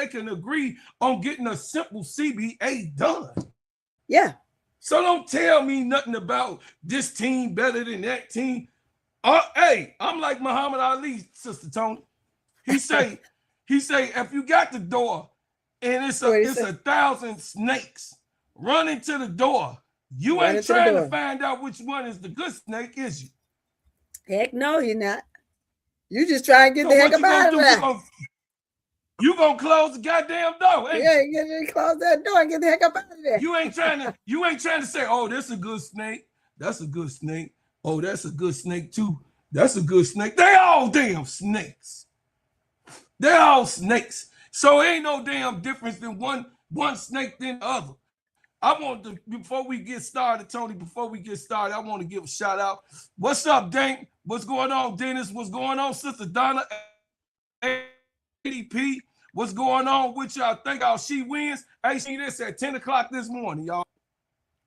they can agree on getting a simple CBA done. Yeah. So don't tell me nothing about this team better than that team. Hey, I'm like Muhammad Ali, Sister Tony. He say, if you got the door and it's 1,000 snakes running to the door, you ain't trying to find out which one is the good snake, is you? Heck no, you're not. You just try and get the heck up out of there. You gonna close the goddamn door, ain't you? You close that door and get the heck up out of there. You ain't trying to say, oh, that's a good snake. That's a good snake. Oh, that's a good snake too. That's a good snake. They all damn snakes. They're all snakes. So ain't no damn difference than one snake than the other. I want to, before we get started, Tony, I want to give a shout out. What's up, Dank? What's going on, Dennis? What's going on, Sister Donna? ADP, what's going on with y'all? Think she wins. Hey, she this at 10 o'clock this morning, y'all.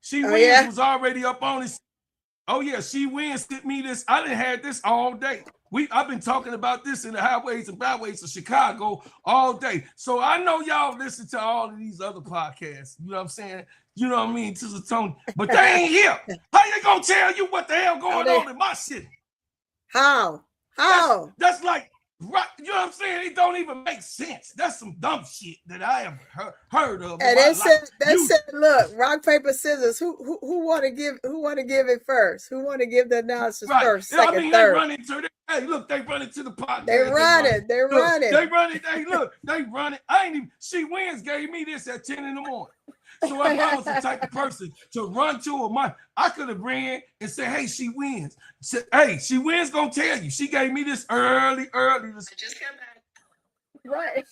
She wins was already up on it. Oh, yeah, she wins. Sent me this. I done had this all day. I've been talking about this in the highways and byways of Chicago all day. So I know y'all listen to all of these other podcasts. You know what I'm saying? You know what I mean? Sister Tony. But they ain't here. How they gonna tell you what the hell going on in my city? How? That's like, right, you know what I'm saying? It don't even make sense. That's some dumb shit that I have heard of. And they said, look, rock, paper, scissors. Who want to give it first? Who want to give the analysis first, second, third? They run into it. Hey, look, they run into the podcast. They run it. Hey, look, they run it. She wins gave me this at 10 in the morning. So if I was the type of person to run to her, I could have ran and said, hey, she wins. Hey, she wins gonna tell you. She gave me this early. Just come back. Right.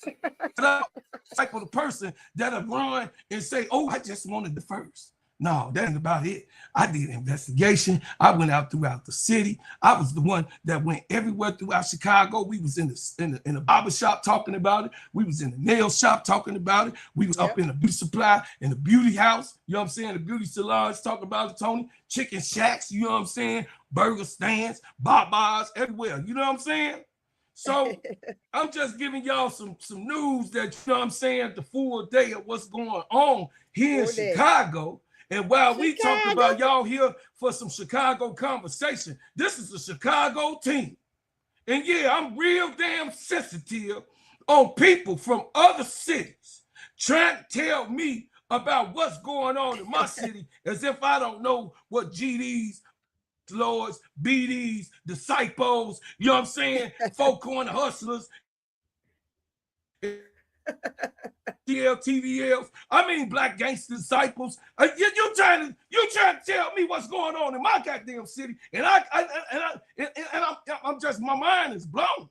Type of the person that'll run and say, oh, I just wanted the first. No, that ain't about it. I did investigation. I went out throughout the city. I was the one that went everywhere throughout Chicago. We was in the barber shop talking about it. We was in the nail shop talking about it. We was up in the beauty supply, in the beauty house. You know what I'm saying? The beauty salons talking about it, Tony. Chicken shacks, you know what I'm saying? Burger stands, Babas, everywhere. You know what I'm saying? So I'm just giving y'all some news that, you know what I'm saying, the full day of what's going on here in Chicago. And while we talk about y'all here for some Chicago conversation, this is a Chicago team. And yeah, I'm real damn sensitive on people from other cities trying to tell me about what's going on in my city as if I don't know what GDs, Lords, BDs, disciples, you know what I'm saying, folk corner hustlers, TVLs, I mean black gangster disciples. You trying to tell me what's going on in my goddamn city, and I'm just, my mind is blown.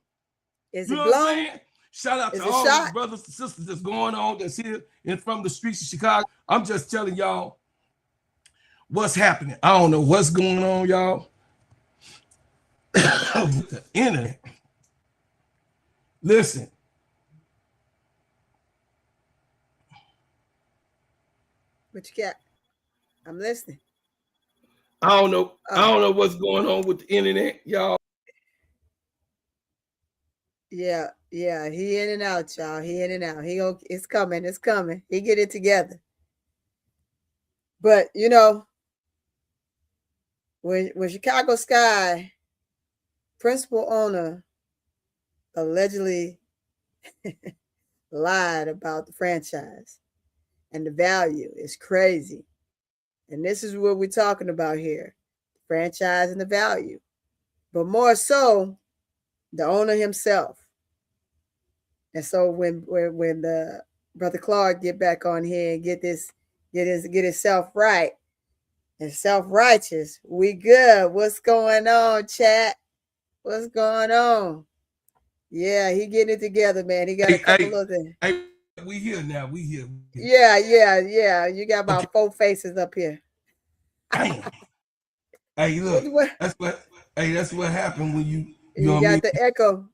Is it blown? Shout out to all the brothers and sisters that's going on, that's here and from the streets of Chicago. I'm just telling y'all what's happening. I don't know what's going on, y'all. With the internet. Listen. What you got? I'm listening. I don't know what's going on with the internet, y'all. Yeah, he in and out, y'all. He in and out. It's coming. He get it together. But you know, when Chicago Sky principal owner allegedly lied about the franchise and the value is crazy. And this is what we're talking about here. Franchise and the value. But more so, the owner himself. And so when the Brother Clark get back on here and get himself right and self-righteous, we good. What's going on, chat? What's going on? Yeah, he getting it together, man. He got a couple of things. We here now. We here. Yeah. You got about 4 faces up here. Damn. Hey, look. That's what happened when you got the echo.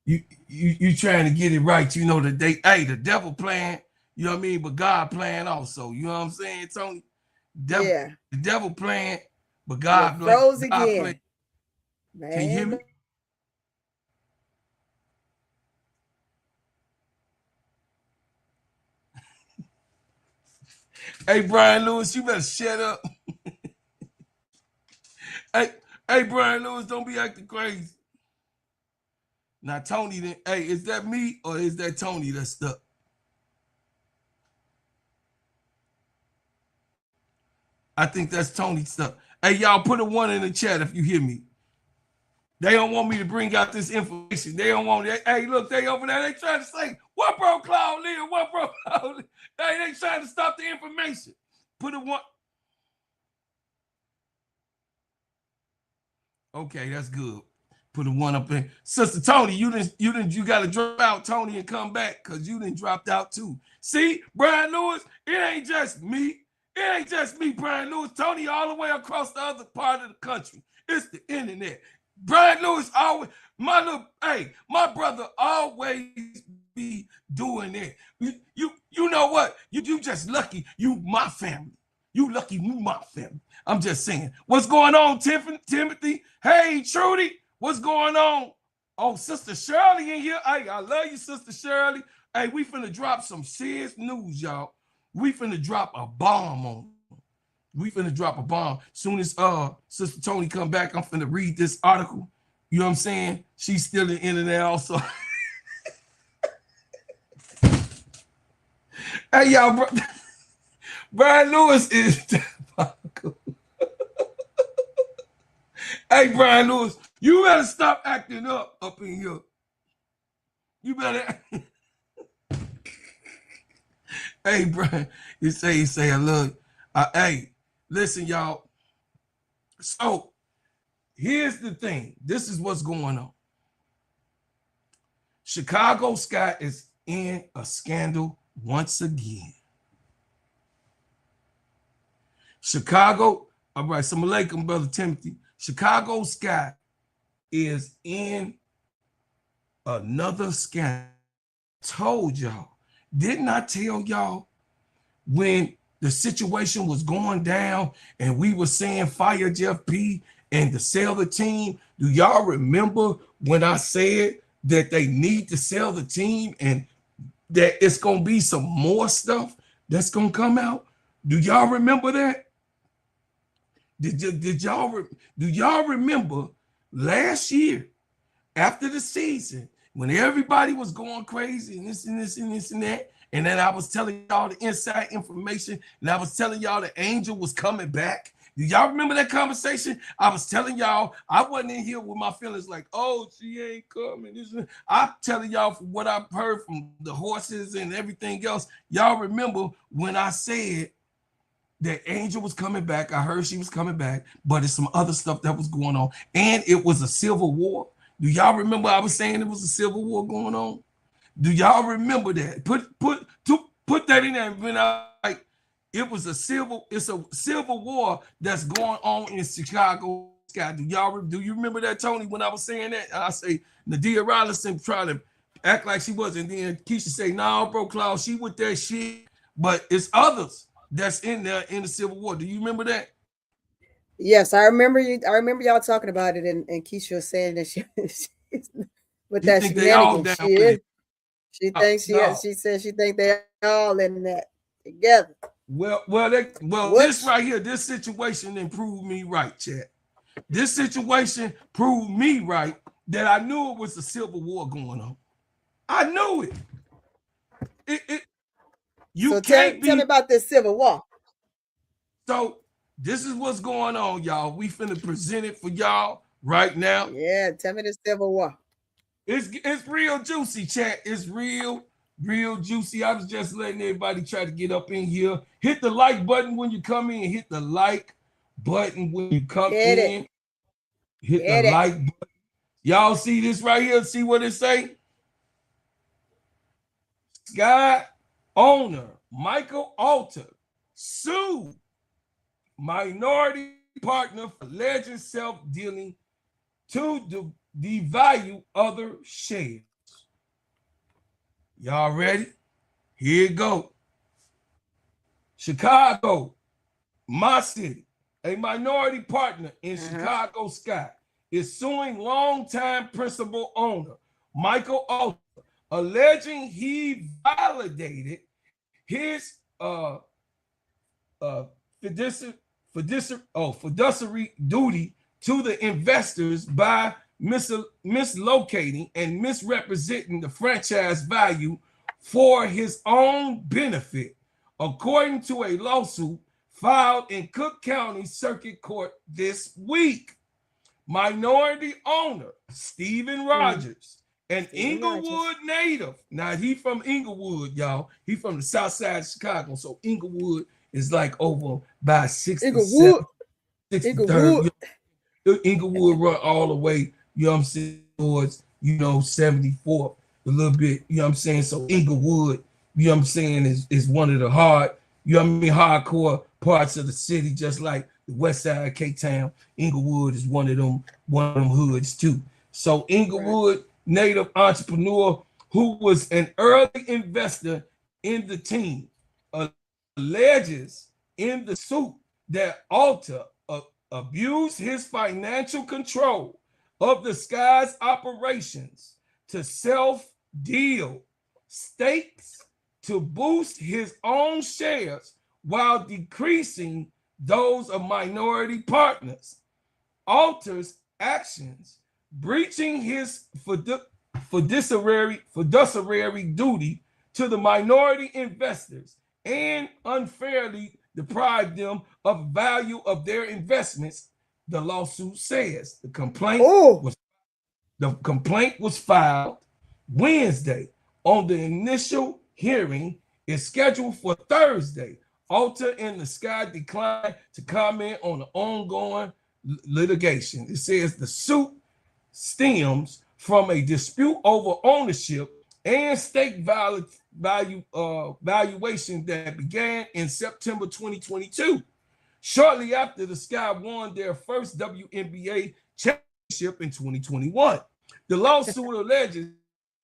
You trying to get it right. You know the devil playing, you know what I mean, but God playing also. You know what I'm saying, Tony? The devil playing, but God froze again. Man. Can you hear me? Hey, Brian Lewis, you better shut up. hey, hey, Brian Lewis, don't be acting crazy. Now, Tony, then, hey, is that me or is that Tony that's stuck? I think that's Tony stuck. Hey, y'all, put a 1 in the chat if you hear me. They don't want me to bring out this information. They don't want it. Hey, look, they over there. They trying to say, what broke Claudia? What broke Claudia? Hey, they trying to stop the information. Put a 1. Okay, that's good. Put a 1 up in. Sister Tony, you got to drop out, Tony, and come back because you didn't dropped out too. See, Brian Lewis, it ain't just me. It ain't just me, Brian Lewis. Tony all the way across the other part of the country. It's the internet. Brian Lewis always, my brother always be doing that. You know what? You just lucky you my family. You lucky you my family. I'm just saying. What's going on, Timothy? Hey, Trudy, what's going on? Oh, Sister Shirley in here. Hey, I love you, Sister Shirley. Hey, we finna drop some serious news, y'all. We finna drop a bomb on. We finna drop a bomb. Soon as Sister Tony come back, I'm finna read this article. You know what I'm saying? She's still in the internet also. Hey, y'all, Brian Lewis is Hey, Brian Lewis, you better stop acting up in here. You better. Hey, Brian, you say I love you. Hey, listen, y'all. So here's the thing. This is what's going on. Chicago Sky is in a scandal once again. Chicago, all right, assalamu alaikum, Brother Timothy. Chicago Sky is in another scandal. Told y'all. Didn't I tell y'all when the situation was going down and we were saying fire Jeff P and to sell the team? Do y'all remember when I said that they need to sell the team and that it's going to be some more stuff that's going to come out? Do y'all remember that? Do y'all remember last year after the season when everybody was going crazy and this and this and this and that, and then I was telling y'all the inside information and I was telling y'all the angel was coming back? Do y'all remember that conversation? I was telling y'all I wasn't in here with my feelings like, oh, she ain't coming. I'm telling y'all from what I've heard from the horses and everything else. Y'all remember when I said that Angel was coming back. I heard she was coming back, but it's some other stuff that was going on. And it was a civil war. Do y'all remember I was saying it was a civil war going on? Do y'all remember that? Put that in there. When like it was it's a civil war that's going on in Chicago. Do you remember that, Tony, when I was saying that? I say Nadia Rawlinson trying to act like she wasn't. Then Keisha say, no, bro, Klaus, she with that shit. But it's others that's in there in the Civil War. Do you remember that? Yes, I remember you. I remember y'all talking about it, and Keisha was saying that she's with that shenanigans. She thinks no. she said she think they all in that together. This right here, this situation improved me right, chat. This situation proved me right that I knew it was a civil war going on. I knew it. Tell me about this civil war. So this is what's going on, y'all. We finna present it for y'all right now. Yeah, tell me the civil war. It's real juicy, chat. It's real juicy. I was just letting everybody try to get up in here. Hit the like button when you come in. Hit the like button when you come in. Hit the like button. Y'all see this right here? See what it say? Sky owner Micheal Alter sued minority partner for alleged self-dealing to devalue other shares. Y'all ready? Here it go. Chicago, my city, a minority partner in Chicago Sky is suing longtime principal owner Micheal Alter, alleging he validated his uh, fiduciary duty to the investors by mislocating and misrepresenting the franchise value for his own benefit, according to a lawsuit filed in Cook County Circuit Court this week. Minority owner Stephen Rogers, an Inglewood native. Now he from Inglewood, y'all. He from the south side of Chicago. So Inglewood is like over by 67, 63rd. Inglewood run all the way, you know what I'm saying, towards, 74th, a little bit, you know what I'm saying? So Inglewood, you know what I'm saying, is one of the hardcore parts of the city, just like the west side of K-Town. Inglewood is one of them hoods too. So Inglewood native entrepreneur who was an early investor in the team alleges in the suit that Alta abused his financial control of the Sky's operations to self-deal stakes to boost his own shares while decreasing those of minority partners. Alta's actions, breaching his fiduciary duty to the minority investors and unfairly deprived them of value of their investments, the lawsuit says. The complaint was filed Wednesday. On the initial hearing is scheduled for Thursday. Alta and the Sky declined to comment on the ongoing litigation. It says the suit stems from a dispute over ownership and stake valuation that began in September 2022, shortly after the Sky won their first WNBA championship in 2021. The lawsuit alleges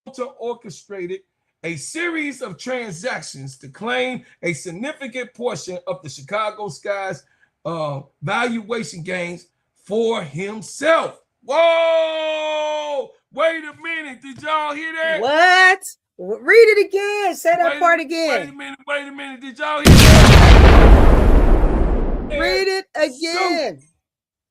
Alta orchestrated a series of transactions to claim a significant portion of the Chicago Sky's valuation gains for himself. Whoa! Wait a minute. Did y'all hear that? What? Read it again. Say that part again. Wait a minute. Did y'all hear that? Read it again.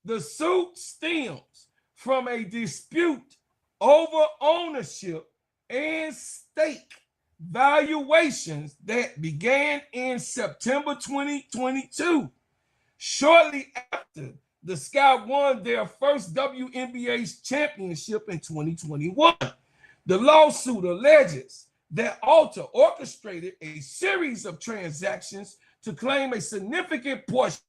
The suit stems from a dispute over ownership and stake valuations that began in September 2022, shortly after the Sky won their first WNBA championship in 2021. The lawsuit alleges that Alta orchestrated a series of transactions to claim a significant portion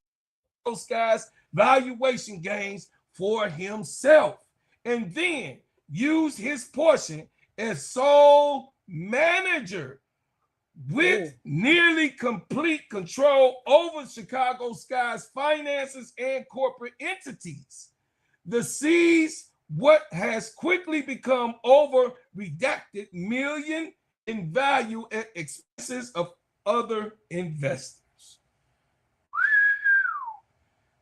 of Sky's valuation gains for himself, and then used his portion as sole manager with nearly complete control over Chicago Sky's finances and corporate entities. The seized what has quickly become over redacted million in value at expenses of other investors.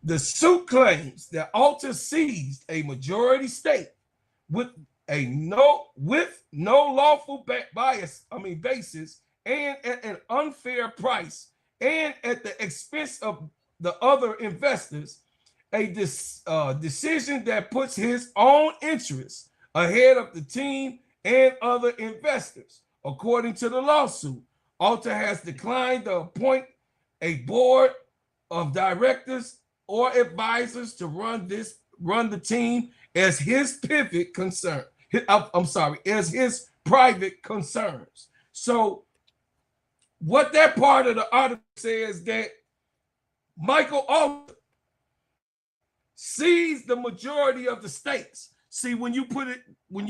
The suit claims that Alta seized a majority stake with no lawful basis and at an unfair price and at the expense of the other investors, a decision that puts his own interests ahead of the team and other investors. According to the lawsuit, Alta has declined to appoint a board of directors or advisors to run the team as his pivot concern. As his private concerns. So what that part of the article says that Micheal Alta sees the majority of the stakes. See, when you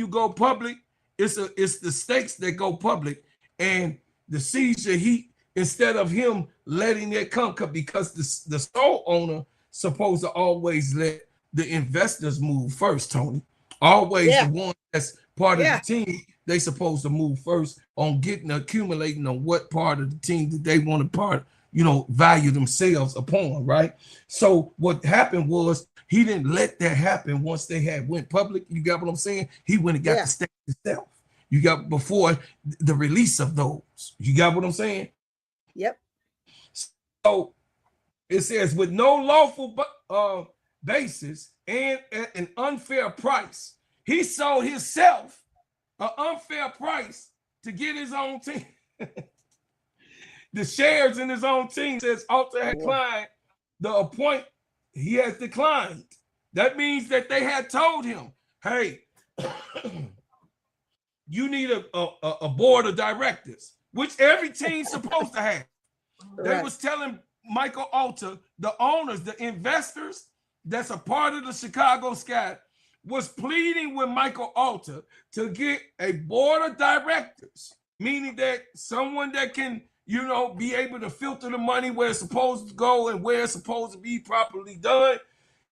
go public, it's the stakes that go public, and the seizure, instead of him letting it come because the sole owner supposed to always let the investors move first, Tony. Always the one that's part of the team, they supposed to move first on accumulating on what part of the team that they want to value themselves upon, right? So what happened was he didn't let that happen once they had went public. You got what I'm saying? He went and got the stake himself. You got before the release of those. You got what I'm saying? Yep. So It says, with no lawful basis and at an unfair price, he sold himself an unfair price to get his own team. The shares in his own team. Says Alter had declined the appoint. He has declined. That means that they had told him, hey, you need a board of directors, which every team's supposed to have. Right. They was telling Micheal Alter, the owners, the investors that's a part of the Chicago Sky, was pleading with Micheal Alter to get a board of directors, meaning that someone that can, you know, be able to filter the money where it's supposed to go and where it's supposed to be properly done.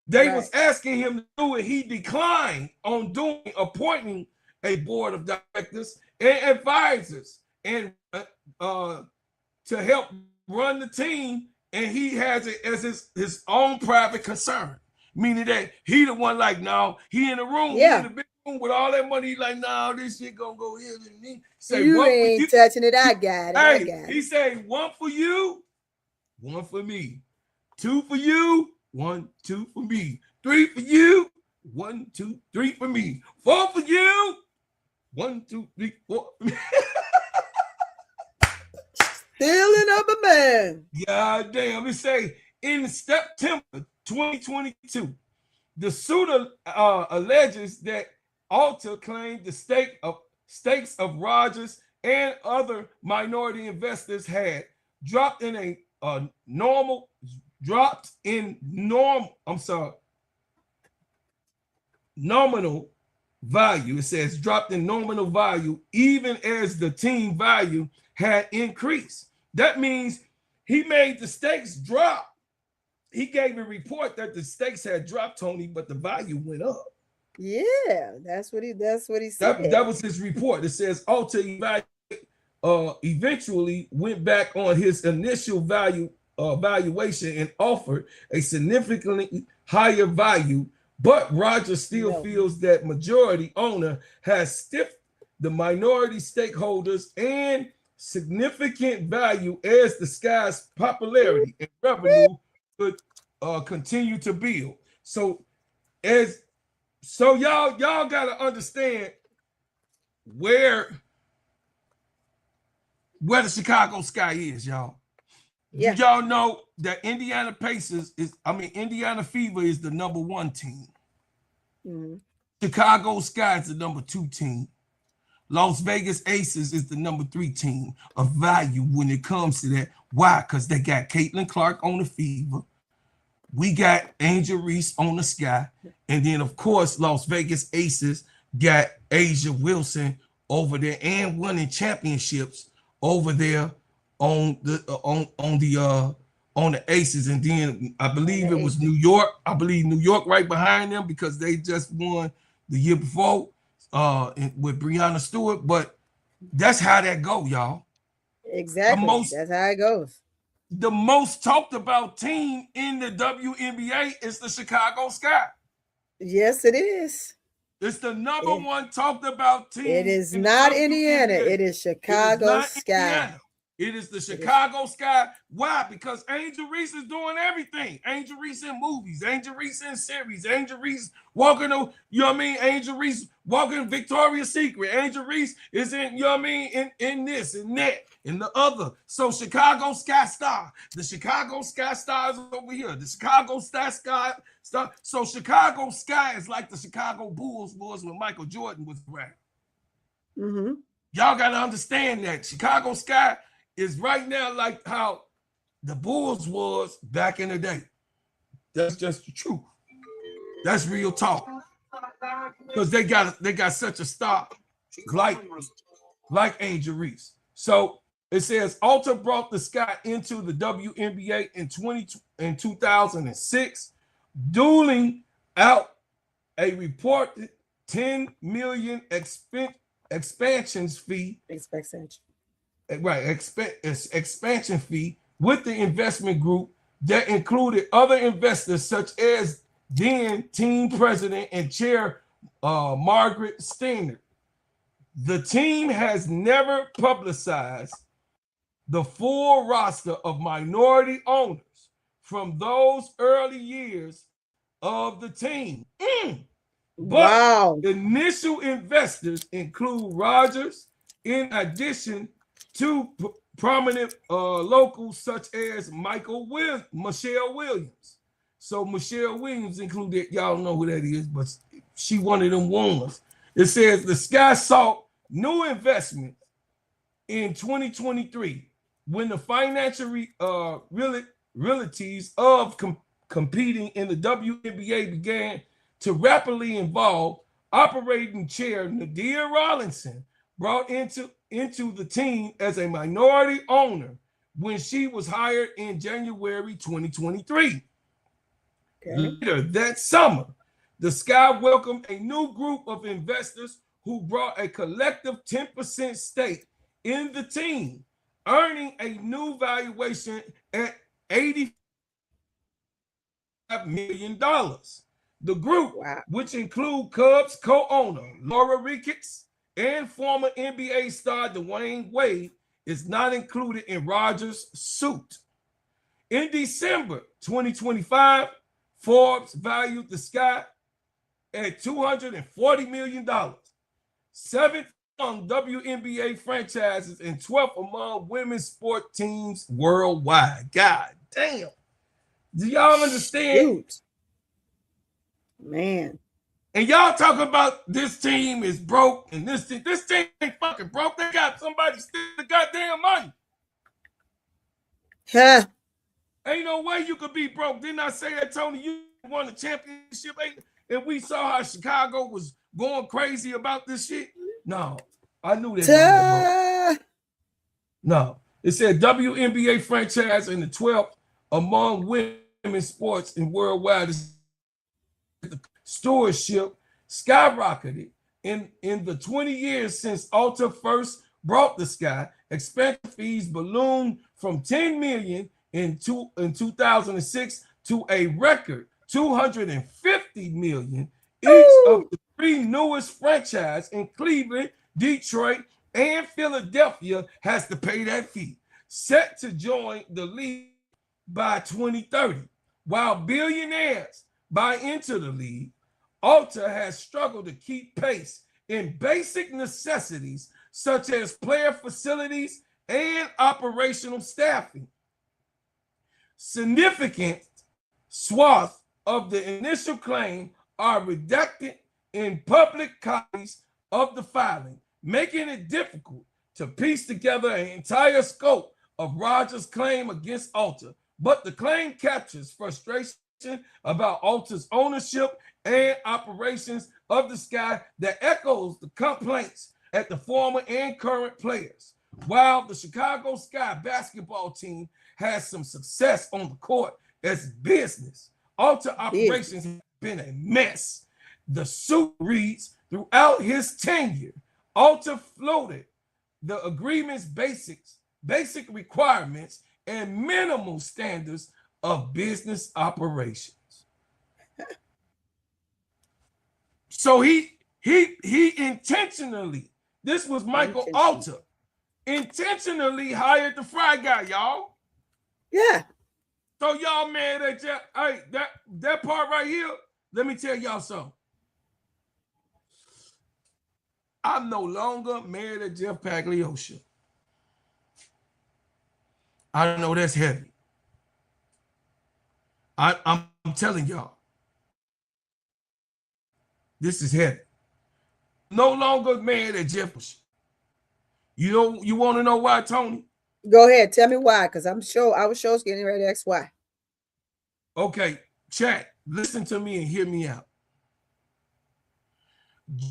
They was asking him to do it. He declined on appointing a board of directors and advisors and to help run the team, and he has it as his own private concern, meaning that he the one like, no, he in the room, he in the big room with all that money, he like, no, this shit gonna go here and me. Say, you ain't touching it, I got it. Hey, I got it. He say, one for you, one for me, two for you, 1, 2 for me, 3 for you, 1, 2, 3 for me, 4 for you, 1, 2, 3, 4 for me. Stealing of a man. God damn. It say in September 2022, the suit alleges that Alter claimed the stakes of Rogers and other minority investors had dropped in nominal value. It says dropped in nominal value, even as the team value had increased. That means he made the stakes drop. He gave a report that the stakes had dropped, Tony, but the value went up. Yeah, that's what he said. That was his report. It says Alter eventually went back on his initial valuation and offered a significantly higher value, but Rogers still feels that majority owner has stiffed the minority stakeholders and significant value as the Sky's popularity and revenue could continue to build. So y'all gotta understand where the Chicago Sky is, y'all. Yeah. Y'all know that Indiana Fever is the #1 team. Mm-hmm. Chicago Sky is the #2 team. Las Vegas Aces is the #3 team of value when it comes to that. Why? Because they got Caitlin Clark on the Fever. We got Angel Reese on the Sky. And then, of course, Las Vegas Aces got Asia Wilson over there and winning championships over there on the Aces. And then I believe it was New York. I believe New York right behind them because they just won the year before with Breanna Stewart. But that's how that go, y'all. Exactly. That's how it goes. The most talked about team in the WNBA is the Chicago Sky. Yes, it is. It's the #1 talked about team. It is not Indiana. It is Chicago Sky. Indiana. It is the Chicago Sky. Why? Because Angel Reese is doing everything. Angel Reese in movies, Angel Reese in series, Angel Reese walking, you know what I mean? Angel Reese walking Victoria's Secret. Angel Reese is in, you know what I mean? In this and that and the other. So Chicago Sky Star. The Chicago Sky Star is over here. The Chicago Sky Star. So Chicago Sky is like the Chicago Bulls was when Michael Jordan was around. Mm-hmm. Y'all got to understand that Chicago Sky is right now like how the Bulls was back in the day. That's just the truth. That's real talk. Because they got such a star like Angel Reese. So it says Alter brought the Sky into the WNBA in 2006, dueling out a reported $10 million expansion fee. Expansion fee with the investment group that included other investors such as then team president and chair Margaret Steiner. The team has never publicized the full roster of minority owners from those early years of the team. But Wow. initial investors include Rogers, in addition to prominent locals such as Micheal Williams. So Micheal Williams included, y'all know who that is, but she one of them ones. It says the Sky sought new investments in 2023 when the financial realities of competing in the WNBA began to rapidly evolve. Operating chair Nadia Rawlinson brought into the team as a minority owner when she was hired in January 2023. Okay. Later that summer, the Sky welcomed a new group of investors who brought a collective 10% stake in the team, earning a new valuation at $85 million. The group, which include Cubs co-owner Laura Ricketts and former NBA star Dwayne Wade, is not included in Rogers' suit. In December 2025, Forbes valued the Sky at $240 million, seventh among WNBA franchises and 12th among women's sport teams worldwide. God damn. Do y'all understand? Shoot. Man. And y'all talking about this team is broke and this team ain't fucking broke. They got somebody steal the goddamn money. Huh. Ain't no way you could be broke. Didn't I say that, Tony? You won the championship, and we saw how Chicago was going crazy about this shit. No, I knew that. No, it said WNBA franchise and the 12th among women's sports and worldwide. The stewardship skyrocketed in the 20 years since Ulta first brought the Sky. Expansion fees ballooned from $10 million in 2006 to a record $250 million. Each of the three newest franchises in Cleveland, Detroit, and Philadelphia has to pay that fee, set to join the league by 2030. While billionaires buy into the league, Ulta has struggled to keep pace in basic necessities such as player facilities and operational staffing. Significant swaths of the initial claim are redacted in public copies of the filing, making it difficult to piece together an entire scope of Rogers' claim against Ulta. But the claim captures frustration about Ulta's ownership and operations of the Sky that echoes the complaints at the former and current players. While the Chicago Sky basketball team has some success on the court as business, Ulta operations have been a mess. The suit reads, throughout his tenure, Ulta floated the agreement's basic requirements and minimal standards of business operations. So he intentionally, this was Michael Ulta, intentionally hired the fry guy, y'all. Yeah. So y'all mad at Jeff? Hey, that part right here, let me tell y'all something. I'm no longer mad at Jeff Pagliosha. I know that's heavy. I'm telling y'all. This is heavy. No longer mad at Jeff. You want to know why, Tony? Go ahead. Tell me why, because I was sure getting ready to ask why. Okay, chat. Listen to me and hear me out.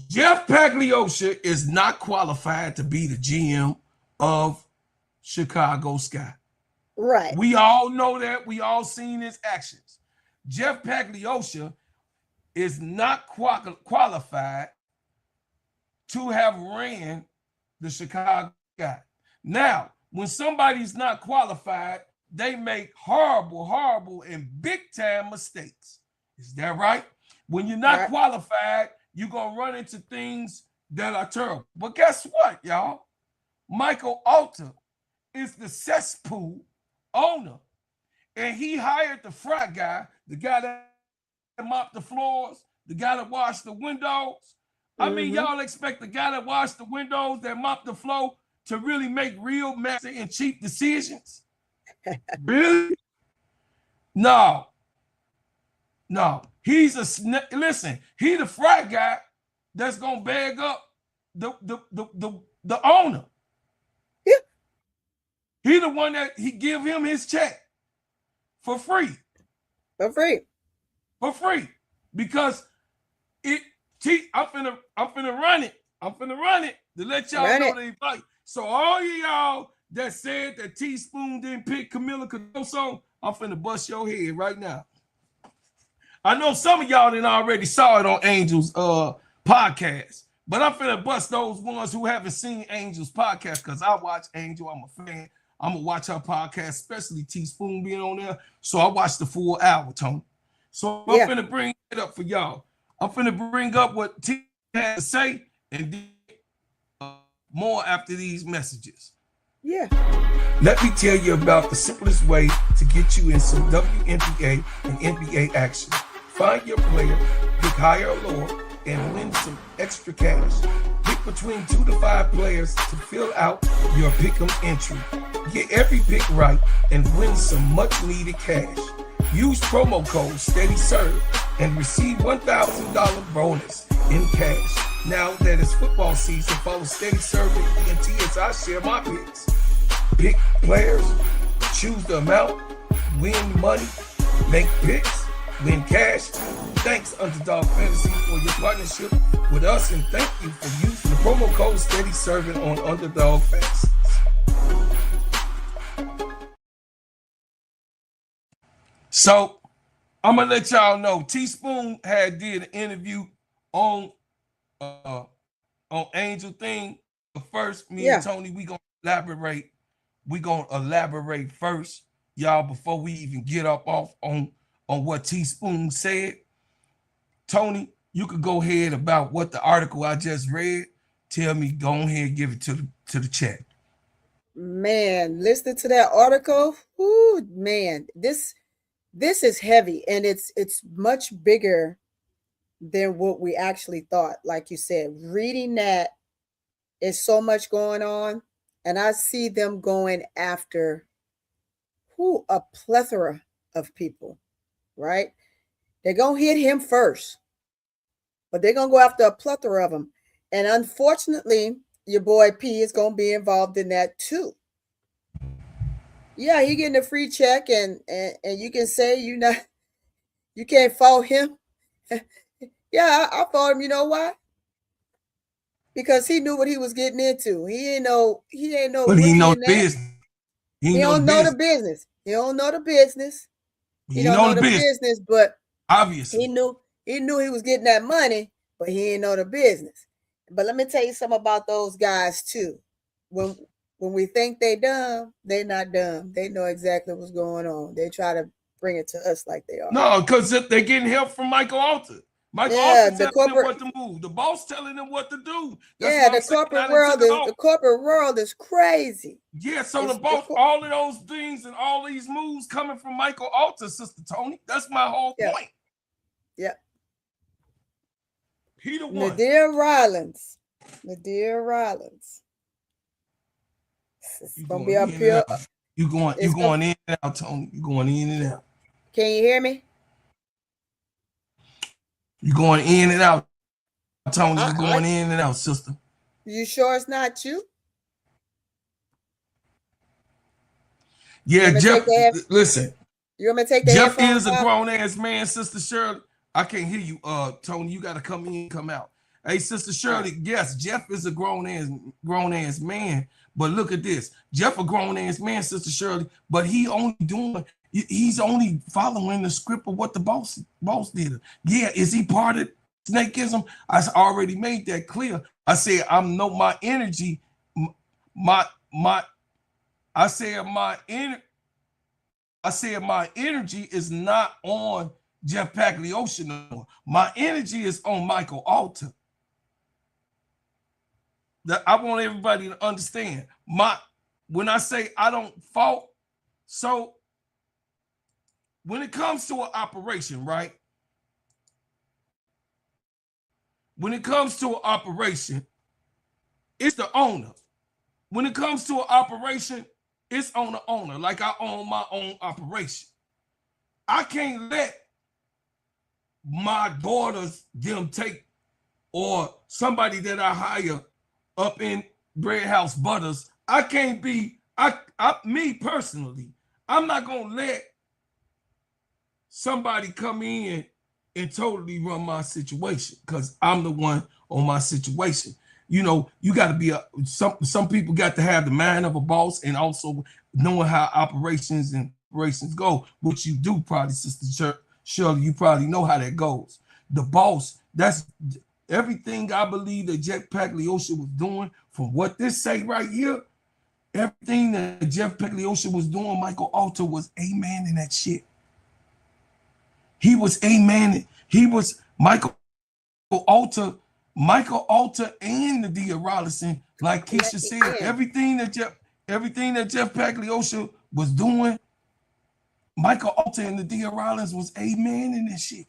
Jeff Pagliosha is not qualified to be the GM of Chicago Sky. Right. We all know that. We all seen his actions. Jeff Pagliosha is not qualified to have ran the Chicago Sky. Now, when somebody's not qualified, they make horrible, and big-time mistakes. Is that right? When you're not qualified, you're going to run into things that are terrible. But guess what, y'all? Michael Ulta is the cesspool owner. and he hired the frat guy, the guy that mopped the floors, the guy that washed the windows. I mean, y'all expect the guy that washed the windows, that mopped the floor, to really make real master and cheap decisions? Really? No. No. He's listen, he the frat guy that's gonna bag up the owner. Yeah. He the one that he give him his check for free. For free. For free. Because I'm finna run it. I'm finna run it to let y'all know they fight. So all of y'all that said that Teaspoon didn't pick Camila Cabello, I'm finna bust your head right now. I know some of y'all didn't already saw it on Angel's podcast, but I'm finna bust those ones who haven't seen Angel's podcast, because I watch Angel. I'm a fan. I'm gonna watch her podcast, especially Teaspoon being on there. So I watched the full hour, Tony. So I'm finna bring it up for y'all. I'm finna bring up what T had to say, and then more after these messages. Yeah. Let me tell you about the simplest way to get you in some WNBA and NBA action. Find your player, pick higher or lower, and win some extra cash. Pick between 2 to 5 players to fill out your pick'em entry. Get every pick right and win some much needed cash. Use promo code SteadyServe and receive $1,000 bonus in cash. Now that it's football season, follow Steady Serve and ENT as I share my picks. Pick players, choose the amount, win money, make picks, win cash. Thanks, Underdog Fantasy, for your partnership with us, and thank you for using the promo code Steady Serving on Underdog Fantasy. So I'm gonna let y'all know Teaspoon had did an interview on Angel thing. But first, me and Tony, we gonna elaborate. We gonna elaborate first, y'all, before we even get up off on what Teaspoon said. Tony, you could go ahead about what the article I just read. Tell me, go ahead and give it to the chat. Man, listening to that article, ooh, man, this is heavy, and it's much bigger than what we actually thought. Like you said, reading that, is so much going on, and I see them going after a plethora of people, right? They're gonna hit him first, but they're gonna go after a plethora of them, and unfortunately, your boy P is gonna be involved in that too. Yeah, he getting a free check, and you can say you can't fault him. Yeah, I fault him. You know why? Because he knew what he was getting into. He ain't know. But he know the business. He don't know the business. He don't know the business. He don't know the business. But obviously, he knew he was getting that money, but he didn't know the business. But let me tell you something about those guys too. When we think they dumb, they not dumb. They know exactly what's going on. They try to bring it to us like they are. No, because they're getting help from Michael Alter. Michael Alter telling them what to move. The boss telling them what to do. That's the corporate world is crazy. Yeah, so the boss, all of those things and all these moves coming from Michael Alter, Sister Tony. That's my whole point. Yeah. He the one. Nadia Rawlins. It's gonna be up here. You going in and out, Tony. You going in and out. Can you hear me? You going in and out, Tony. You going in and out, sister. You sure it's not you? Yeah, Jeff. Listen. You want me to take the Jeff is a grown ass man, Sister Shirley. I can't hear you, Tony. You got to come in, come out. Hey, Sister Shirley. Yes, Jeff is a grown ass man. But look at this. Jeff a grown ass man, Sister Shirley. But he's only following the script of what the boss did. Yeah, is he part of snakeism? I already made that clear. I said my energy, my energy is not on Jeff Pagliocci no more. My energy is on Michael Alter. I want everybody to understand. When I say I don't fault, so when it comes to an operation, right? When it comes to an operation, it's the owner. When it comes to an operation, it's on the owner. Like I own my own operation. I can't let my daughters them take, or somebody that I hire up in Bread House Butters. I can't be, me personally, I'm not gonna let somebody come in and totally run my situation, because I'm the one on my situation. You know, you got to be some people got to have the mind of a boss, and also knowing how operations go, which you do probably, Sister Shirley, you probably know how that goes. The boss, that's everything I believe that Jeff Pagliosha was doing, from what this say right here, everything that Jeff Pagliosha was doing, Michael Alter was amen in that shit. He was amen. He was Michael Alter and Nadia Rawlinson, like Keisha said, everything that Jeff Pagliosha was doing, Michael Alter and Nadia Rawlinson was amen in that shit.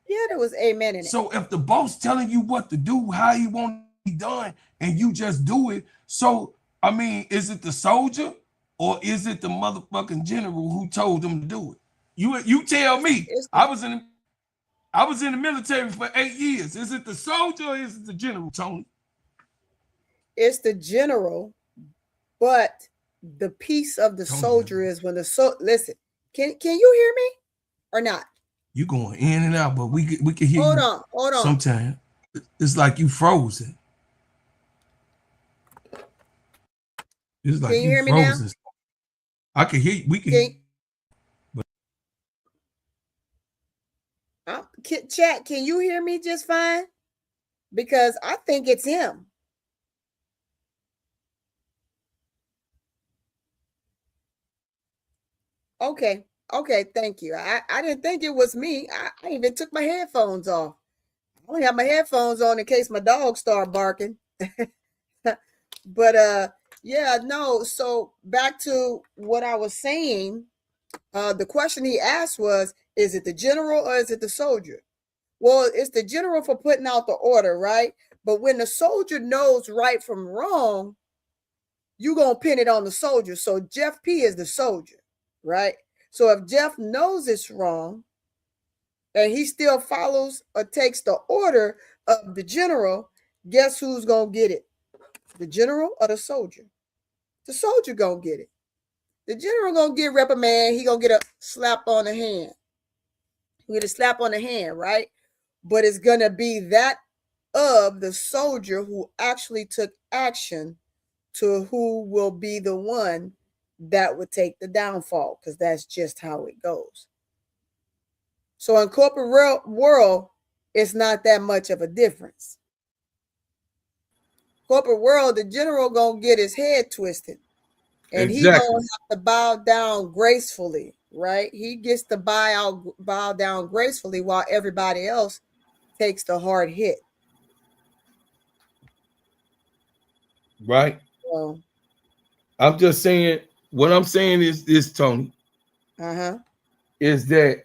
Yeah, there was amen in it. So if the boss telling you what to do, how you want it to be done, and you just do it, so I mean, is it the soldier or is it the motherfucking general who told them to do it? You tell me. I was in the military for 8 years. Is it the soldier or is it the general, Tony? It's the general, but the piece of the soldier is when listen. Can you hear me or not? You going in and out, but we can hear you. Hold on. Sometimes it's like you frozen. It's like can you hear frozen. Me now? I can hear you. We can. Chat, can you hear me just fine? Because I think it's him. Okay, thank you. I didn't think it was me. I even took my headphones off. I only have my headphones on in case my dogs start barking. But yeah, no. So back to what I was saying. The question he asked was, is it the general or is it the soldier? Well, it's the general for putting out the order, right? But when the soldier knows right from wrong, you're going to pin it on the soldier. So Jeff P is the soldier, right? So if Jeff knows it's wrong and he still follows or takes the order of the general, guess who's going to get it? The general or the soldier? The soldier going to get it. The general going to get reprimand. He going to get a slap on the hand. He get a slap on the hand, right? But it's going to be that of the soldier who actually took action to who will be the one that would take the downfall, because that's just how it goes. So in corporate world, it's not that much of a difference. Corporate world, the general going to get his head twisted. And exactly. He going to have to bow down gracefully, right? He gets to bow down gracefully while everybody else takes the hard hit. Right. So, I'm just saying, what I'm saying is this, Tony. Is that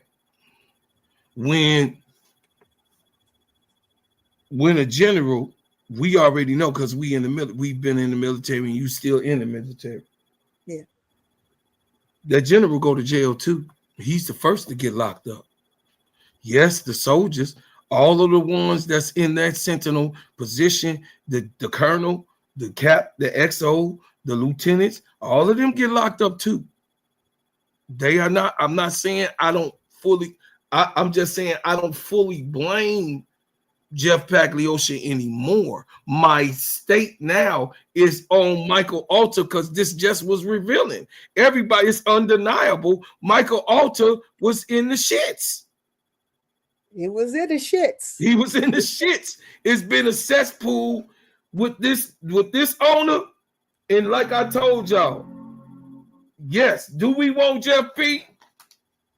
when a general, we already know, because we've been in the military, and you still in the military. Yeah. That general go to jail too. He's the first to get locked up. Yes, the soldiers, all of the ones that's in that sentinel position, the colonel, the cap, the XO, the lieutenants, all of them get locked up too. They are not, I'm not saying I don't fully, I'm just saying I don't fully blame Jeff Pagliosha anymore. My state now is on Michael Alter, because this just was revealing. Everybody's undeniable. Michael Alter was in the shits. He was in the shits. He was in the shits. It's been a cesspool with this owner. And like I told y'all, yes, do we want Jeff P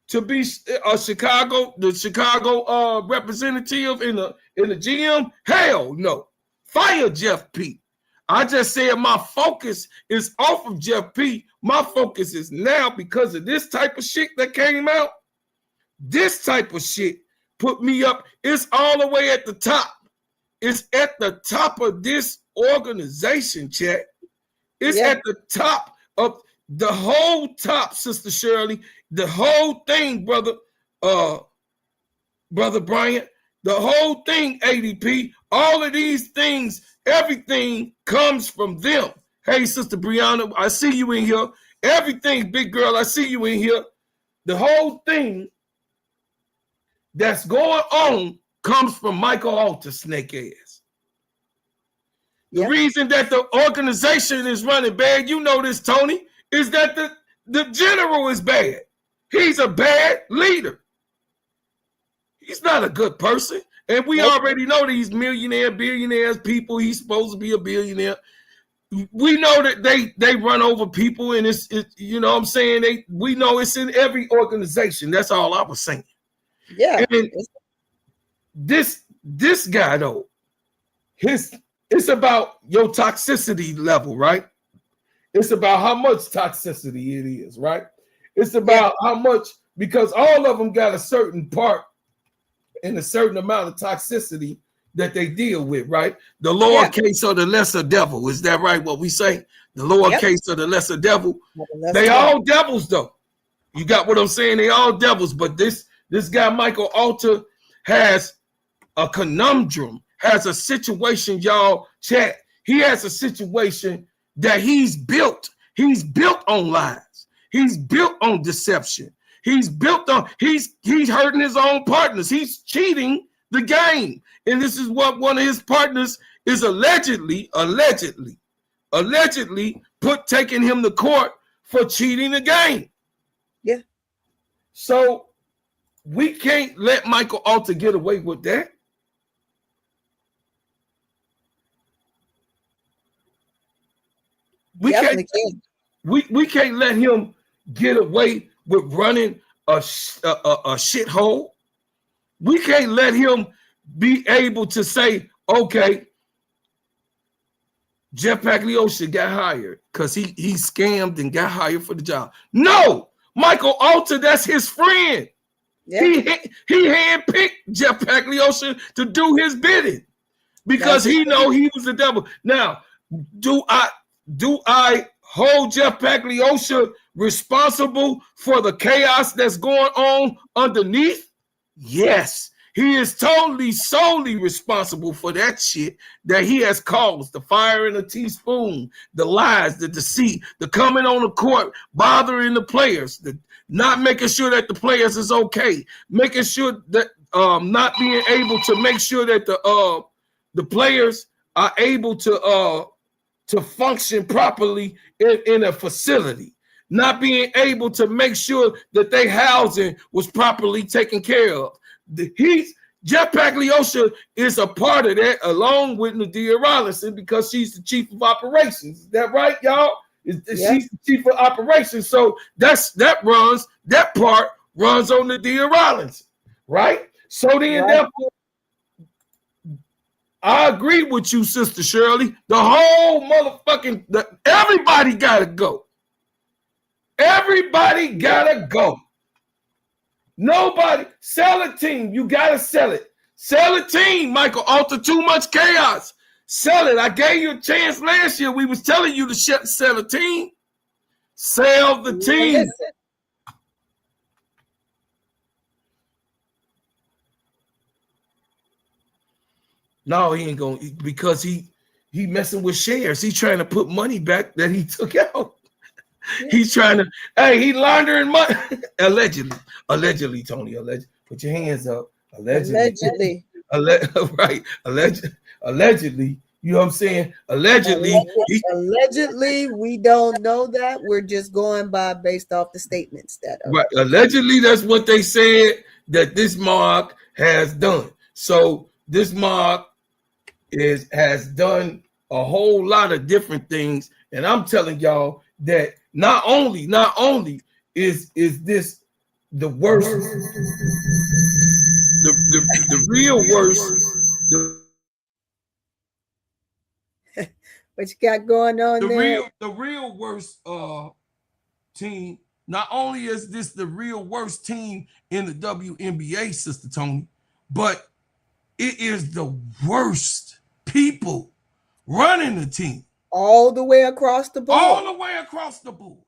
to be the Chicago representative in the GM? Hell no. Fire Jeff P. I just said my focus is off of Jeff P. My focus is now because of this type of shit that came out. This type of shit put me up. It's all the way at the top. It's at the top of this organization, chat. It's at the top of the whole top, Sister Shirley. The whole thing, brother Bryant. The whole thing, ADP. All of these things, everything comes from them. Hey, Sister Brianna, I see you in here. Everything, big girl, I see you in here. The whole thing that's going on comes from Michael Alter, snake ass. The reason that the organization is running bad, you know this, Tony, is that the general is bad. He's a bad leader. He's not a good person. And we already know these millionaire, billionaires people. He's supposed to be a billionaire. We know that they run over people, and it's you know what I'm saying? We know it's in every organization. That's all I was saying. Yeah. And this guy though, it's about your toxicity level, right? It's about how much toxicity it is, right? It's about how much, because all of them got a certain part and a certain amount of toxicity that they deal with, right? The lowercase or the lesser devil. Is that right? What we say? The lowercase or the lesser devil. They all devils, though. You got what I'm saying? They all devils. But this guy, Michael Alter, has a conundrum, has a situation, y'all, chat. He has a situation that he's built. He's built on lies. He's built on deception. He's built on, he's hurting his own partners. He's cheating the game. And this is what one of his partners is allegedly taking him to court for cheating the game. Yeah. So we can't let Michael Alter get away with that. We can't let him get away with running a shithole. We can't let him be able to say, okay, Jeff Pagliosha got hired because he scammed and got hired for the job. No, Michael Alter, that's his friend. Yeah. He handpicked Jeff Pagliosha to do his bidding because he know he was the devil. Now, do I hold Jeff Pagliosha responsible for the chaos that's going on underneath? Yes. He is solely responsible for that shit that he has caused. The fire in a teaspoon, the lies, the deceit, the coming on the court, bothering the players, the not making sure that the players is okay, making sure that not being able to make sure that the players are able to function properly in a facility, not being able to make sure that their housing was properly taken care of. Jeff Pagliosha is a part of that, along with Nadia Rawlinson, because she's the chief of operations. Is that right, y'all? She's the chief of operations. So that part runs on Nadia Rawlinson, right? So then, therefore, I agree with you, Sister Shirley. The whole everybody gotta go. Everybody gotta go. Nobody, sell a team. You gotta sell it. Sell a team, Michael Alter. Too much chaos. Sell it. I gave you a chance last year. We was telling you to sell a team. Sell the team. No, he ain't gonna, because he messing with shares. He's trying to put money back that he took out. He's trying to, he laundering money. Allegedly, Tony. Put your hands up. Allegedly. Right. Allegedly. You know what I'm saying? Allegedly, we don't know that. We're just going based off the statements that are. Right. Allegedly, that's what they said that this mob has done. So this mob has done a whole lot of different things, and I'm telling y'all that not only is this the worst, the real worst. What you got going on there? The real worst team. Not only is this the real worst team in the WNBA, Sister Tony, but it is the worst people running the team. All the way across the board. All the way across the board.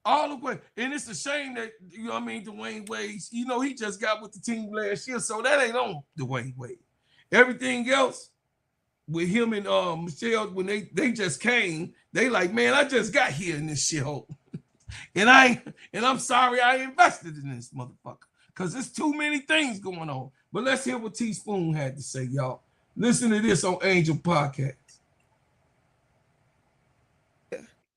All the way. And it's a shame that, you know what I mean, Dwayne Wade, you know, he just got with the team last year, so that ain't on Dwayne Wade. Everything else with him and Micheal, when they just came, they like, man, I just got here in this shithole. And I'm sorry I invested in this motherfucker. Because there's too many things going on. But let's hear what Teaspoon had to say, y'all. Listen to this on Angel Podcast.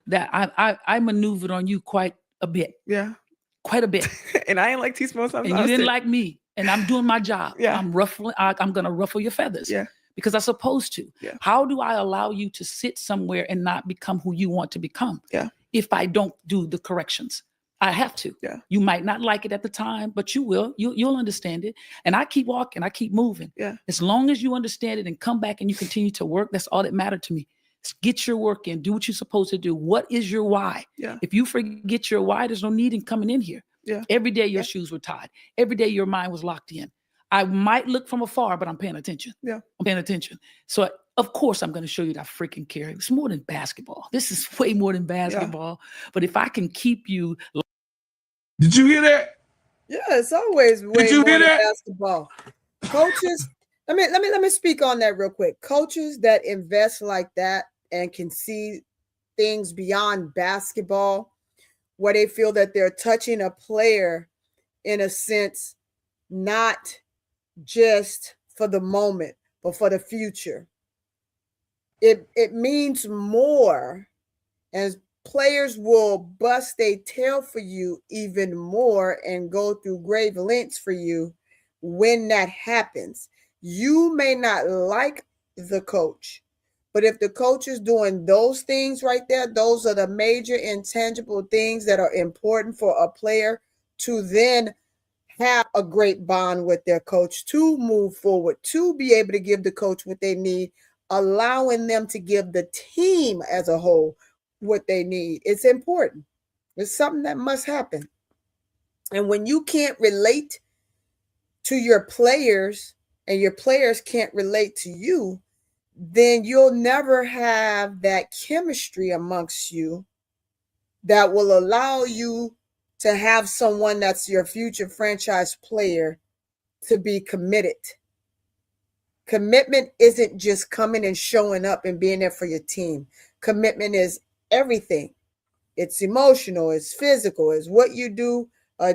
That I maneuvered on you quite a bit. Yeah. Quite a bit. And I ain't like Teaspoon sometimes. And you didn't like me. And I'm doing my job. Yeah. I'm gonna ruffle your feathers. Yeah. Because I'm supposed to. Yeah. How do I allow you to sit somewhere and not become who you want to become? Yeah. If I don't do the corrections. I have to. Yeah. You might not like it at the time, but you will. You'll understand it. And I keep walking. I keep moving. Yeah. As long as you understand it and come back and you continue to work, that's all that mattered to me. Get your work in. Do what you're supposed to do. What is your why? Yeah. If you forget your why, there's no need in coming in here. Yeah. Every day your shoes were tied. Every day your mind was locked in. I might look from afar, but I'm paying attention. Yeah. I'm paying attention. So of course I'm going to show you that freaking care. It's more than basketball. This is way more than basketball. Yeah. But if I can keep you. Did you hear that? Yeah, it's always way more than basketball. Coaches, let me speak on that real quick. Coaches that invest like that and can see things beyond basketball, where they feel that they're touching a player in a sense, not just for the moment, but for the future. It means more, and players will bust their tail for you even more and go through grave lengths for you when that happens. You may not like the coach, but if the coach is doing those things right there, those are the major intangible things that are important for a player to then have a great bond with their coach, to move forward, to be able to give the coach what they need, allowing them to give the team as a whole what they need. It's important. It's something that must happen. And when you can't relate to your players and your players can't relate to you, then you'll never have that chemistry amongst you that will allow you to have someone that's your future franchise player to be committed. Commitment isn't just coming and showing up and being there for your team. Commitment is everything. It's emotional, it's physical, it's what you do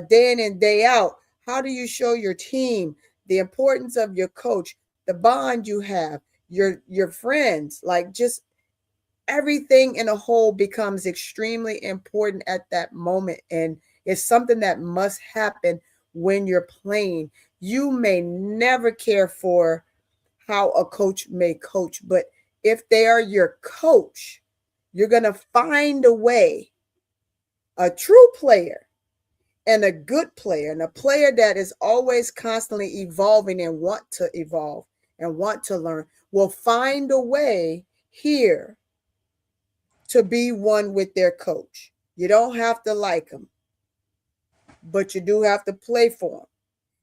day in and day out. How do you show your team the importance of your coach, the bond you have, your friends, like just everything in a whole becomes extremely important at that moment. And it's something that must happen when you're playing. You may never care for how a coach may coach, but if they are your coach, you're going to find a way, a true player and a good player and a player that is always constantly evolving and want to evolve and want to learn will find a way here to be one with their coach. You don't have to like them, but you do have to play for them.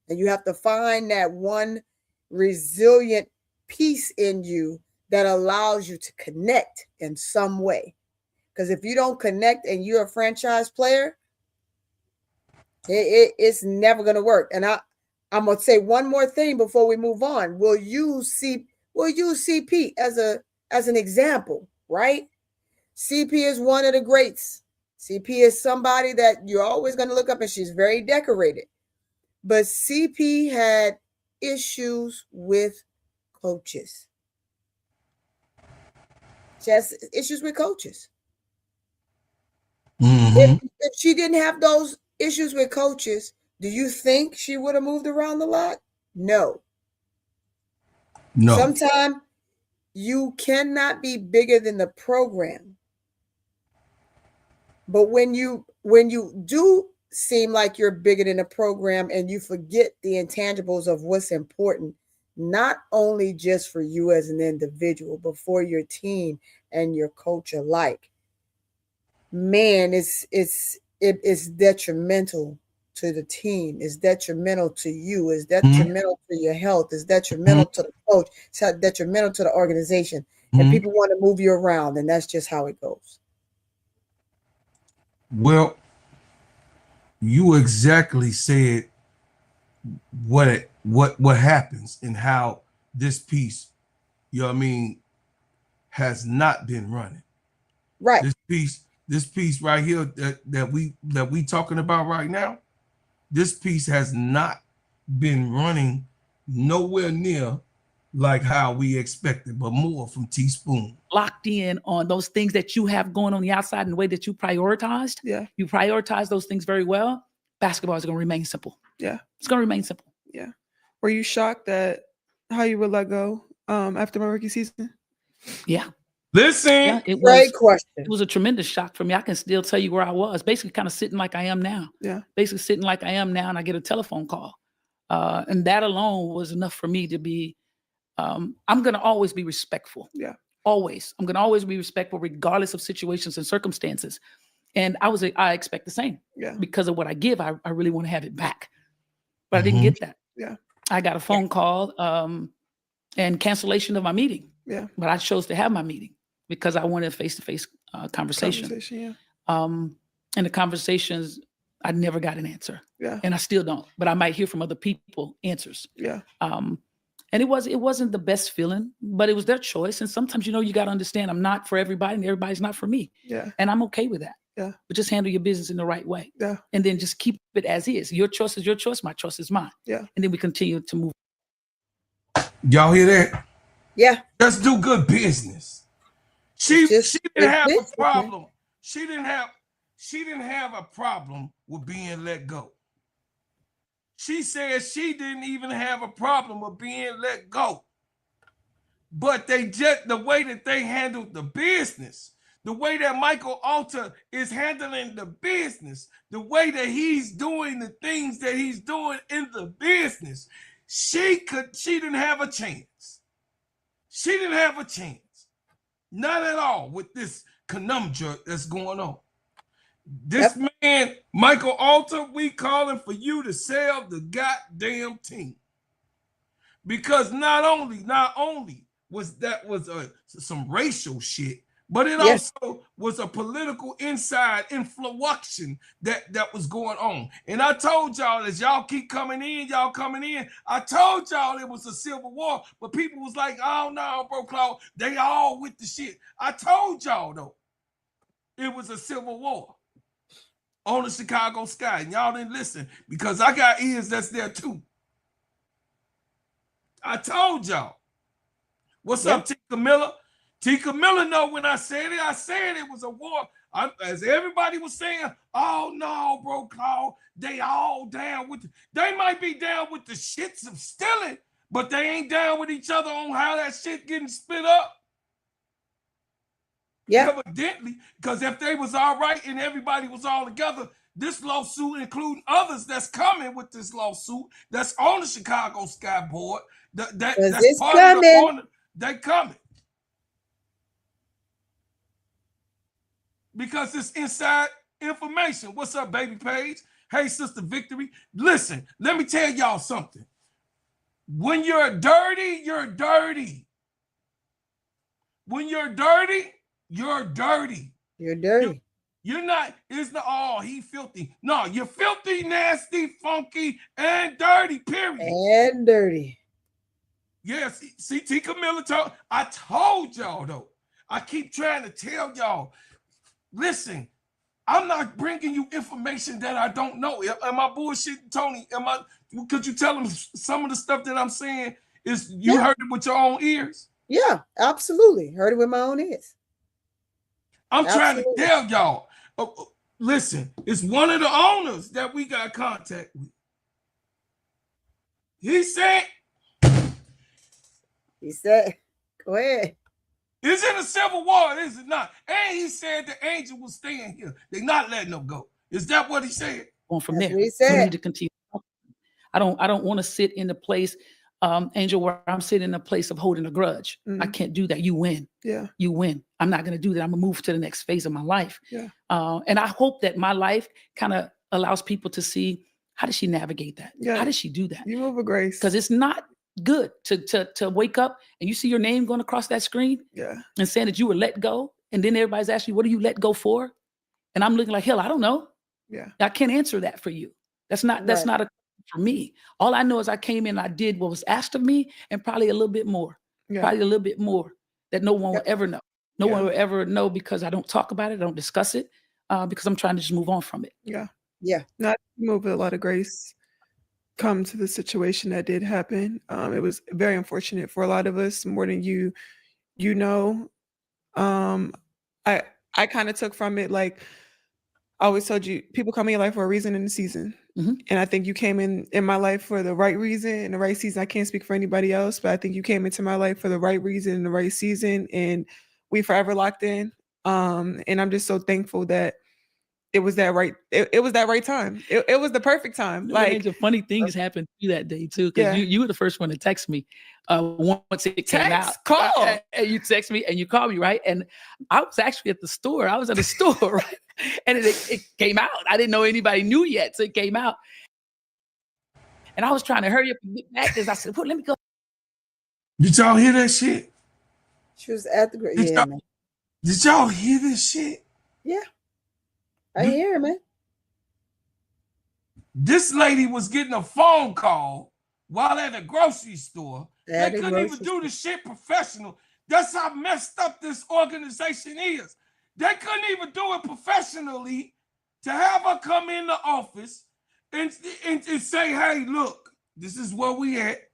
And you have to find that one resilient piece in you that allows you to connect in some way. Because if you don't connect and you're a franchise player, it's never going to work. And I'm going to say one more thing before we move on. We'll use CP as an example, right? CP is one of the greats. CP is somebody that you're always going to look up, and she's very decorated. But CP had issues with coaches. She has issues with coaches. Mm-hmm. If she didn't have those issues with coaches, do you think she would have moved around a lot? No. Sometimes you cannot be bigger than the program. But when you do seem like you're bigger than a program and you forget the intangibles of what's important, not only just for you as an individual, but for your team and your coach alike, man, it's detrimental to the team. It's detrimental to you. It's detrimental to your health. It's detrimental to the coach. It's detrimental to the organization. And people want to move you around, and that's just how it goes. Well, you exactly said what happens and how this piece, you know what I mean, has not been running. Right. This piece right here that we talking about right now, this piece has not been running nowhere near like how we expected, but more from Teaspoon. Locked in on those things that you have going on the outside and the way that you prioritized. Yeah. You prioritize those things very well. Basketball is going to remain simple. Yeah. It's going to remain simple. Yeah. Were you shocked at how you were let go after my rookie season? Yeah. Listen. Yeah, Great question. It was a tremendous shock for me. I can still tell you where I was, basically kind of sitting like I am now. Yeah. Basically sitting like I am now, and I get a telephone call. And that alone was enough for me to be, I'm going to always be respectful. Yeah. Always. I'm going to always be respectful regardless of situations and circumstances. And I expect the same. Yeah. Because of what I give, I really want to have it back. But I didn't get that. Yeah. I got a phone call and cancellation of my meeting. Yeah. But I chose to have my meeting because I wanted a face-to-face conversation. Yeah. And the conversations, I never got an answer. Yeah. And I still don't. But I might hear from other people answers. Yeah. And it wasn't the best feeling, but it was their choice. And sometimes, you got to understand I'm not for everybody and everybody's not for me. Yeah. And I'm okay with that. Yeah. But just handle your business in the right way. Yeah. And then just keep it as is. Your choice is your choice. My choice is mine. Yeah. And then we continue to move. Y'all hear that? Yeah. Let's do good business. She didn't have a problem. Man. She didn't have a problem with being let go. She said she didn't even have a problem with being let go. But the way that they handled the business, the way that Micheal Alter is handling the business, the way that he's doing the things that he's doing in the business, she didn't have a chance. She didn't have a chance. Not at all with this conundrum that's going on. This man, Micheal Alter, we calling for you to sell the goddamn team. Because not only was some racial shit, but it also was a political inside influxion that was going on. And I told y'all, as y'all keep coming in, I told y'all it was a civil war, but people was like, oh no, bro, Claude, they all with the shit. I told y'all though, it was a civil war on the Chicago sky. And y'all didn't listen because I got ears that's there too. I told y'all. What's up, Tika Miller? Tika Miller know when I said it was a war. As everybody was saying, oh no, bro, Claude, they all down with they might be down with the shits of stealing, but they ain't down with each other on how that shit getting split up. Yeah. Evidently, because if they was all right and everybody was all together, this lawsuit, including others that's coming with this lawsuit, that's on the Chicago Sky Board, that's part coming. of the they coming. Because it's inside information. What's up, baby Paige? Hey, Sister Victory. Listen, let me tell y'all something. When you're dirty, you're dirty. When you're dirty, you're dirty. You're dirty. You're not, it's not, oh, he filthy. No, you're filthy, nasty, funky, and dirty, period. And dirty. Yes, see, Tika Miller told, I told y'all, though. I keep trying to tell y'all, listen, I'm not bringing you information that I don't know. Am I bullshitting, Tony? Could you tell them some of the stuff that I'm saying is you heard it with your own ears? Yeah, absolutely. Heard it with my own ears. I'm trying to tell y'all. Listen, it's one of the owners that we got contact with. He said, go ahead. Is it a civil war? Is it not? And he said the angel was staying here. They're not letting them go. Is that what he said? On from That's there. what he said. We need to continue. I don't want to sit in the place Angel, where I'm sitting in a place of holding a grudge. I can't do that. You win. Yeah. You win. I'm not going to do that. I'm going to move to the next phase of my life. Yeah. And I hope that my life kind of allows people to see, how does she navigate that? Yeah. How does she do that? You move with grace. Because it's not good to wake up and you see your name going across that screen and saying that you were let go. And then everybody's asking you, what are you let go for? And I'm looking like, hell, I don't know. Yeah. I can't answer that for you. That's not a for me. All I know is I came in, I did what was asked of me, and probably a little bit more. Probably a little bit more that no one will ever know. No one will ever know, because I don't talk about it, I don't discuss it, because I'm trying to just move on from it. Yeah. Yeah. Not move with a lot of grace. Come to the situation that did happen. It was very unfortunate for a lot of us, more than you know. I kind of took from it, like I always told you, people come in your life for a reason and a season. And I think you came in my life for the right reason and the right season. I can't speak for anybody else, but I think you came into my life for the right reason and the right season, and we forever locked in. And I'm just so thankful that it was that right. It was that right time. It was the perfect time. Like, the funny things happened to you that day too, because you were the first one to text me once it came out. Call. And you text me and you called me, right? And I was actually at the store. I was at the store, right? And it came out. I didn't know anybody knew yet, so it came out. And I was trying to hurry up and get back, because I said, well, let me go. Did y'all hear that shit? She was at the great. Did y'all hear this shit? Yeah. I hear it, man. This lady was getting a phone call while at a grocery store. They couldn't even do the shit professional. That's how messed up this organization is. They couldn't even do it professionally, to have her come in the office and say, hey, look, this is where we at.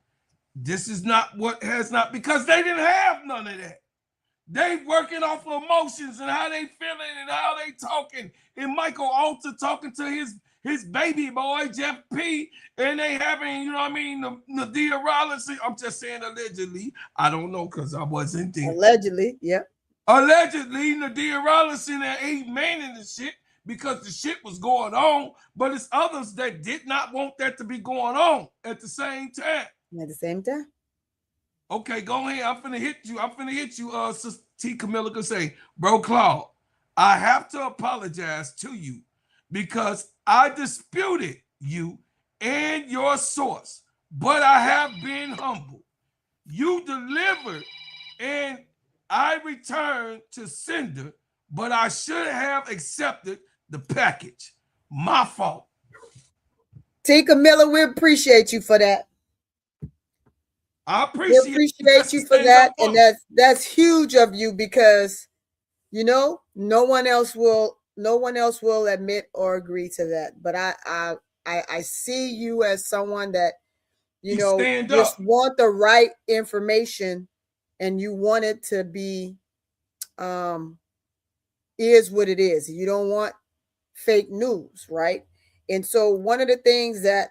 This is not what has not, because they didn't have none of that. They working off of emotions and how they feeling and how they talking. And Michael Alter talking to his baby boy, Jeff P. And they having, you know what I mean, Nadia Rawlinson. I'm just saying allegedly. I don't know, because I wasn't there. Allegedly, yeah. Allegedly, Nadia Rawlinson and 8 men in the shit, because the shit was going on. But it's others that did not want that to be going on at the same time. At the same time. Okay, go ahead. I'm finna hit you. Sister T. Camilla can say, bro, Claude, I have to apologize to you because I disputed you and your source, but I have been humble. You delivered and I returned to sender, but I should have accepted the package. My fault. T. Camilla, we appreciate you for that. I appreciate you for that, and that's huge of you, because no one else will admit or agree to that. But I see you as someone that just want the right information, and you want it to be is what it is. You don't want fake news, right? And so one of the things that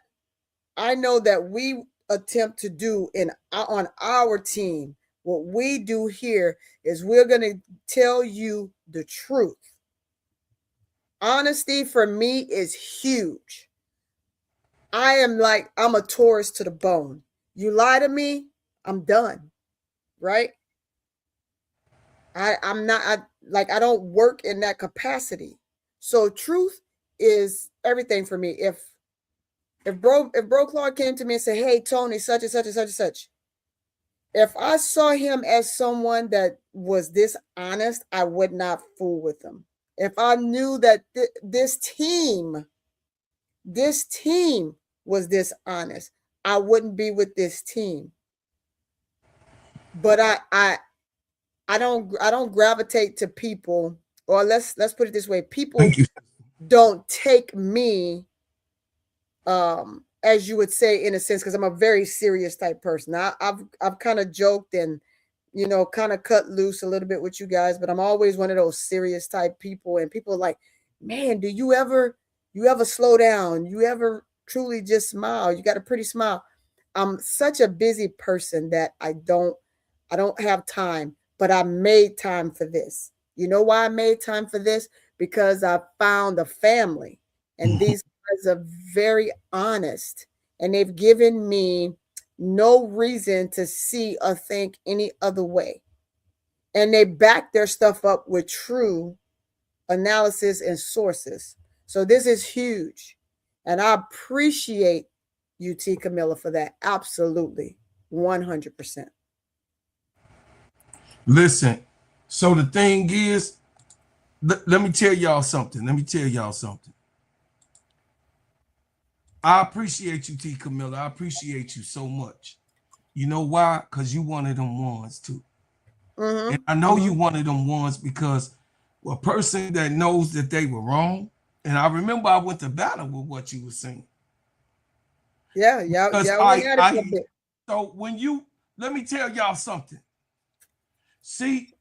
I know that we attempt to do on our team, what we do here is we're going to tell you the truth. Honesty for me is huge. I'm a Taurus to the bone. You lie to me, I'm done. Right? I don't work in that capacity. So truth is everything for me. If bro Claude came to me and said, hey, Tony, such and such and such and such, if I saw him as someone that was dishonest, I would not fool with him. If I knew that this team was dishonest, I wouldn't be with this team. But I don't gravitate to people, or let's put it this way, people don't take me as you would say, in a sense, because I'm a very serious type person. I've kind of joked and kind of cut loose a little bit with you guys, but I'm always one of those serious type people. And people are like, man, do you ever slow down? You ever truly just smile? You got a pretty smile. I'm such a busy person that I don't have time, but I made time for this. You know why I made time for this? Because I found a family, and these guys are very honest, and they've given me no reason to see or think any other way. And they back their stuff up with true analysis and sources. So this is huge. And I appreciate you, T. Camilla, for that. Absolutely. 100%. Listen, so the thing is, let me tell y'all something. I appreciate you, T. Camilla. I appreciate you so much. You know why? Because you one of them ones too. And I know you one of them ones because a person that knows that they were wrong. And I remember I went to battle with what you were saying. Yeah. So when you, let me tell y'all something. See,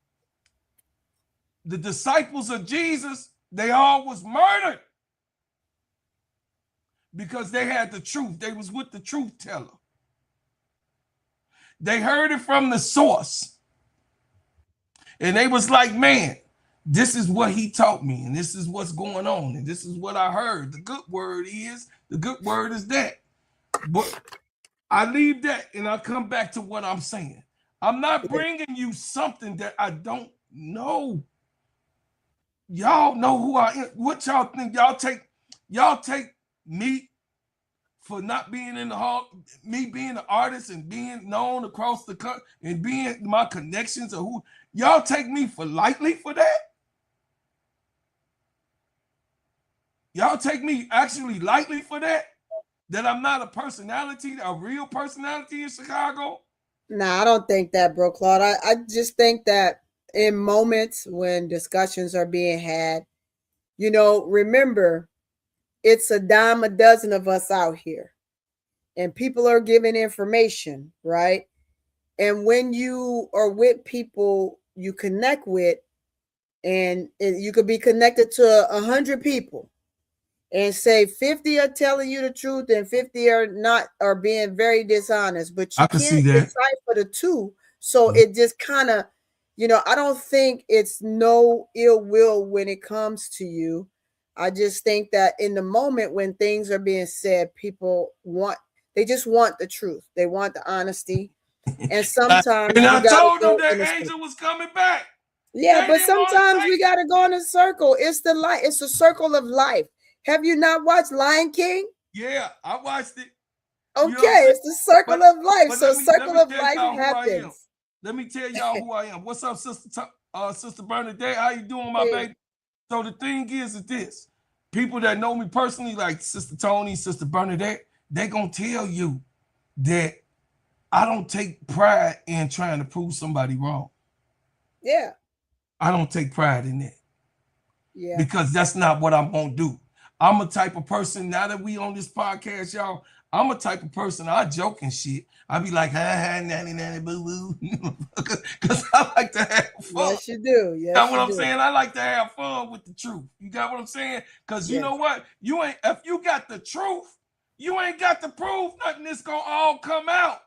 the disciples of Jesus, they all was murdered because they had the truth. They was with the truth teller. They heard it from the source. And they was like, man, this is what he taught me. And this is what's going on. And this is what I heard. The good word is that. But I leave that and I come back to what I'm saying. I'm not bringing you something that I don't know. Y'all know who I am. What y'all think? Y'all take me for not being in the hall, me being an artist and being known across the country and being my connections or who y'all take me for lightly for that? Y'all take me actually lightly for that? That I'm not a personality, a real personality in Chicago? Nah, I don't think that, bro, Claude. I just think that in moments when discussions are being had, remember, it's a dime a dozen of us out here. And people are giving information, right? And when you are with people you connect with, and you could be connected to 100 people, and say 50 are telling you the truth and 50 are being very dishonest, but you can't decipher the two. So it just kind of, I don't think it's no ill will when it comes to you. I just think that in the moment when things are being said, people they just want the truth. They want the honesty. And sometimes and I told them that Angel was coming back. Yeah, but sometimes we got to go in a circle. It's the light. It's the circle of life. Have you not watched Lion King? Yeah, I watched it. Okay, it's the circle of life. So circle of life happens. Let me tell y'all who I am. What's up, Sister Bernadette? How you doing, my baby? So the thing is this. People that know me personally, like Sister Tony, Sister Bernadette, they gonna tell you that I don't take pride in trying to prove somebody wrong. Yeah. I don't take pride in that. Yeah. Because that's not what I'm gonna do. I'm a type of person, now that we on this podcast, y'all, I'm a type of person, I joke and shit. I be like, nanny, boo, boo. Because I like to have fun. Yes, you do. Yes, you got what I'm saying? I like to have fun with the truth. You got what I'm saying? Because you know what? If you got the truth, you ain't got to prove nothing. It's gonna all come out.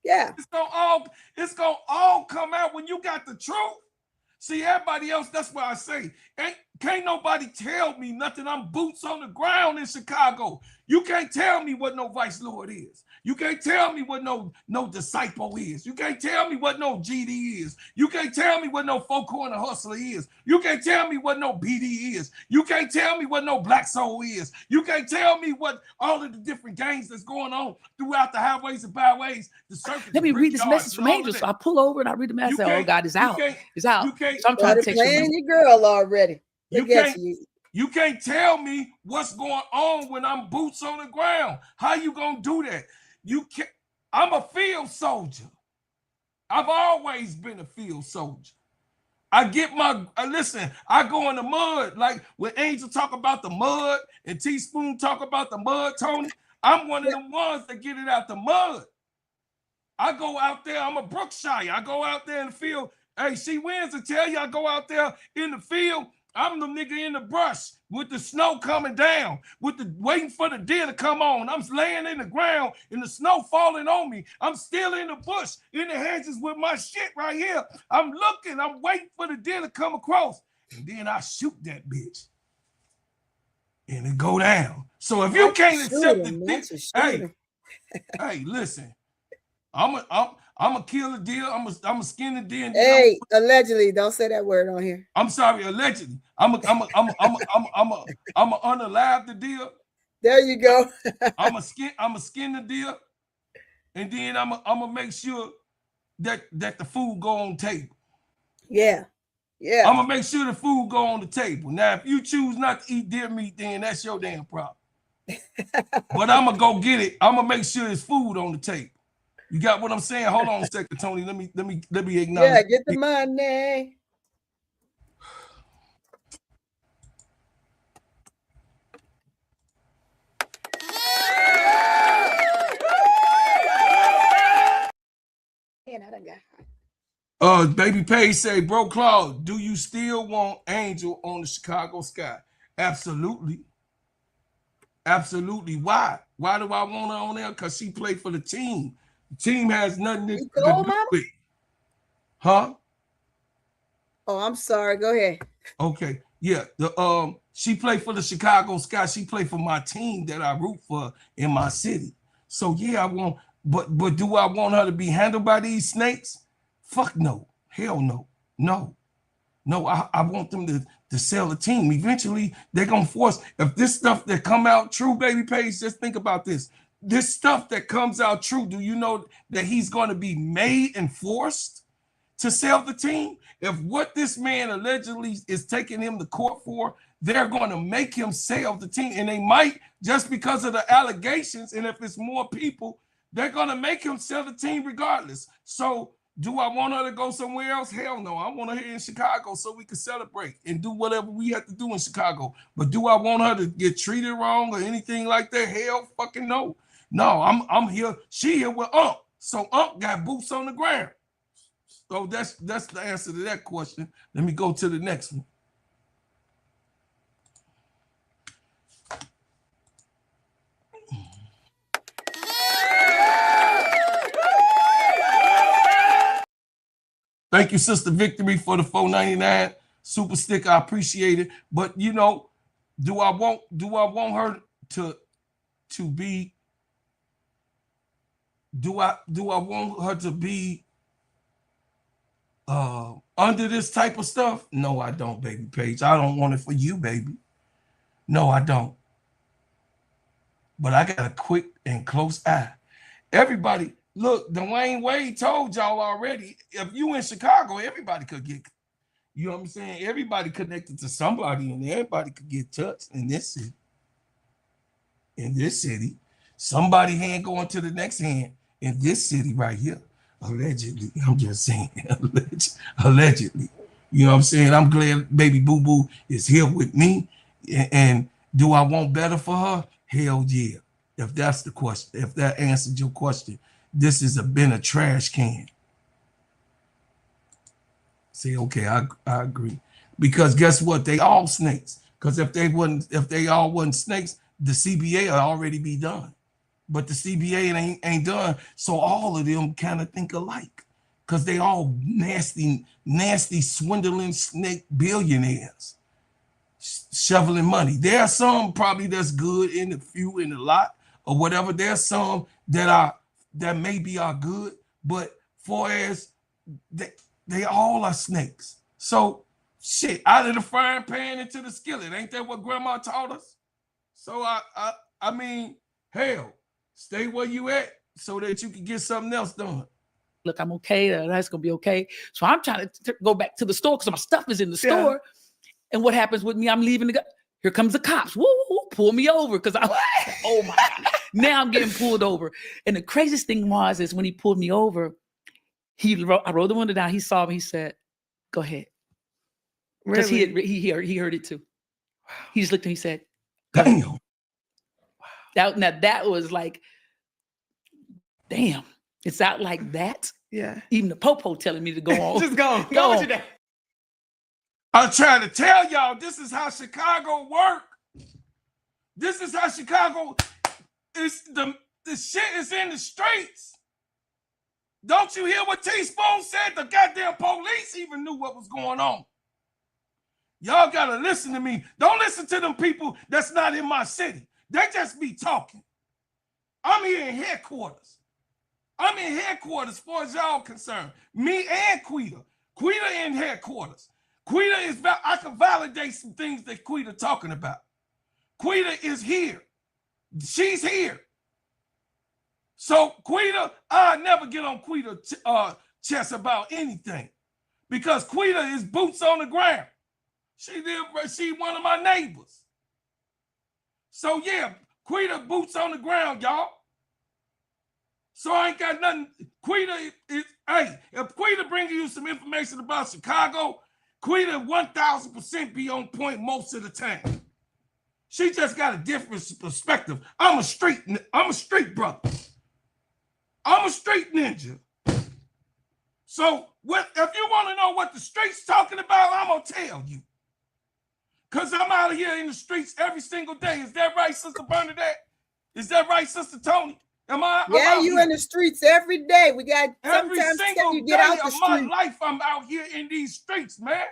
Yeah. It's gonna all come out when you got the truth. See, everybody else, that's why I say, can't nobody tell me nothing. I'm boots on the ground in Chicago. You can't tell me what no vice lord is. You can't tell me what no disciple is. You can't tell me what no GD is. You can't tell me what no four corner hustler is. You can't tell me what no BD is. You can't tell me what no black soul is. You can't tell me what all of the different gangs that's going on throughout the highways and byways. Let me read this message from Angel. So I pull over and I read the message. Oh God, it's out. It's out. So I'm trying to text you. Your girl already. You can't tell me what's going on when I'm boots on the ground. How you gonna do that? You can't. I'm a field soldier. I've always been a field soldier. I get listen, I go in the mud. Like when Angel talk about the mud and Teaspoon talk about the mud, Tony, I'm one of them ones that get it out the mud. I go out there, I'm a Brookshire. I go out there in the field. Hey, she wins and tell you I go out there in the field. I'm the nigga in the brush with the snow coming down, waiting for the deer to come on. I'm laying in the ground and the snow falling on me. I'm still in the bush, in the hedges with my shit right here. I'm looking, I'm waiting for the deer to come across. And then I shoot that bitch. And it go down. So if you can't accept it, hey, listen. I'm a kill a deer. I'm a skin a deer. And hey, allegedly, don't say that word on here. I'm sorry, allegedly. I'm a unalive the deer. There you go. I'm a skin the deer, and then I'm a make sure that the food go on the table. Yeah. Yeah. I'm gonna make sure the food go on the table. Now, if you choose not to eat deer meat, then that's your damn problem. But I'm gonna go get it. I'm gonna make sure there's food on the table. You got what I'm saying? Hold on a second, Tony. Let me acknowledge. Yeah, get the money. Man, I done got hot. Baby Paige say, bro, Claude, do you still want Angel on the Chicago Sky? Absolutely. Absolutely. Why? Why do I want her on there? Because she played for the team. The team has nothing to do with it. Huh? Oh, I'm sorry. Go ahead. Okay. Yeah. She played for the Chicago Sky. She played for my team that I root for in my city. So yeah, I want, but do I want her to be handled by these snakes? Fuck no. Hell no. No. I want them to sell the team. Eventually, they're gonna force. If this stuff that come out true, baby Paige, just think about this. This stuff that comes out true, do you know that he's going to be made and forced to sell the team? If what this man allegedly is taking him to court for, they're going to make him sell the team. And they might, just because of the allegations, and if it's more people, they're going to make him sell the team regardless. So do I want her to go somewhere else? Hell no. I want her here in Chicago so we can celebrate and do whatever we have to do in Chicago. But do I want her to get treated wrong or anything like that? Hell fucking no. No, I'm here. She here with Unc. So Unc got boots on the ground. So that's the answer to that question. Let me go to the next one. Thank you, Sister Victory, for the $4.99 super stick. I appreciate it. But you know, do I want her to be? Do I want her to be under this type of stuff? No, I don't, baby Paige. I don't want it for you, baby. No, I don't. But I got a quick and close eye. Everybody, look, Dwayne Wade told y'all already, if you in Chicago, everybody could get, you know what I'm saying? Everybody connected to somebody and everybody could get touched in this city. In this city. Somebody hand going to the next hand in this city right here. Allegedly. I'm just saying. Allegedly. You know what I'm saying? I'm glad baby Boo Boo is here with me. And do I want better for her? Hell yeah. If that's the question, if that answered your question, this has been a trash can. Say, okay, I agree. Because guess what? They all snakes. Because if they all wasn't snakes, the CBA will already be done. But the CBA ain't done. So all of them kind of think alike. Because they all nasty, swindling snake billionaires. Shoveling money. There are some probably that's good in the few in the lot or whatever. There's some that maybe are good, but for as they all are snakes. So shit, out of the frying pan into the skillet. Ain't that what grandma taught us? So I mean, hell, stay where you at so that you can get something else done. Look, I'm okay. That's gonna be okay. So I'm trying to go back to the store because my stuff is in the store. And what happens with me? I'm leaving here comes the cops. Woo, pull me over because oh my God. Now I'm getting pulled over. And the craziest thing is when he pulled me over, I rolled the window down. He saw me. He said, "Go ahead," because Really? he heard it too. He just looked and he said, "Damn." Wow. That was like, damn. It's out like that. Yeah. Even the popo telling me to go on. Just go on with your day. I'm trying to tell y'all, this is how Chicago work. This is how Chicago is. The shit is in the streets. Don't you hear what Teaspoon said? The goddamn police even knew what was going on. Y'all gotta listen to me. Don't listen to them people that's not in my city. They just be talking. I'm here in headquarters. I'm in headquarters as far as y'all concerned. Me and Quita. Quita in headquarters. Quita is, I can validate some things that Quita talking about. Quita is here. She's here. So Quita, I never get on Quita chest about anything because Quita is boots on the ground. She one of my neighbors. So yeah, Quita boots on the ground, y'all. So I ain't got nothing. Quita is, hey, if Quita bringing you some information about Chicago, Quita 1000% be on point most of the time. She just got a different perspective. I'm a street brother. I'm a street ninja. So if you want to know what the streets talking about, I'm gonna tell you. Cause I'm out here in the streets every single day. Is that right, Sister Bernadette? Is that right, Sister Tony? Yeah, you in the streets every day. We got every sometimes single you get day out the of street. my life. I'm out here in these streets, man.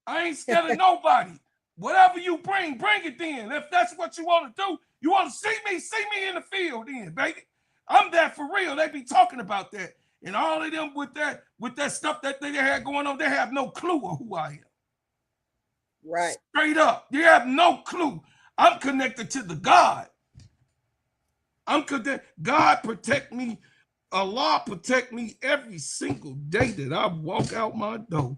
I ain't scared of nobody. Whatever you bring it then. If that's what you want to do, you want to see me in the field then, baby. I'm that for real. They be talking about that. And all of them with that stuff that they had going on, they have no clue of who I am. Right. Straight up. They have no clue. I'm connected to the God. God protect me. Allah protect me every single day that I walk out my door.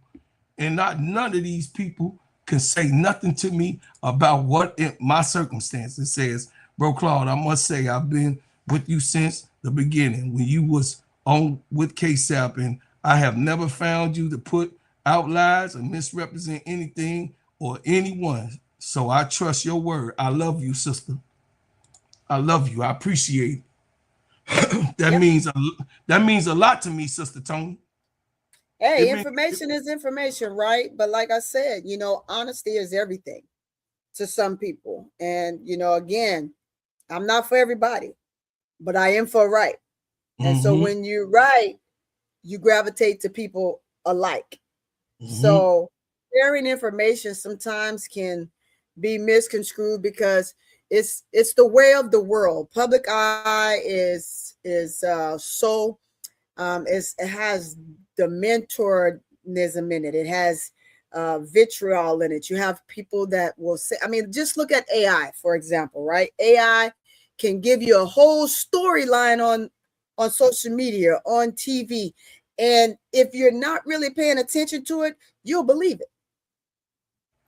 And none of these people can say nothing to me about what my circumstances says. Bro Claude, I must say I've been with you since the beginning when you was on with KSAP, and I have never found you to put out lies or misrepresent anything or anyone. So I trust your word. I love you, sister. I love you. I appreciate it. That means a lot to me, Sister Tony. Hey, information is information, right? But like I said, honesty is everything to some people. And, again, I'm not for everybody, but I am for right. And so when you're right, you gravitate to people alike. So sharing information sometimes can be misconstrued because it's the way of the world. Public eye is so it has the mentorism in it. It has vitriol in it. You have people that will say, just look at AI, for example, right? AI can give you a whole storyline on social media, on TV. And if you're not really paying attention to it, you'll believe it.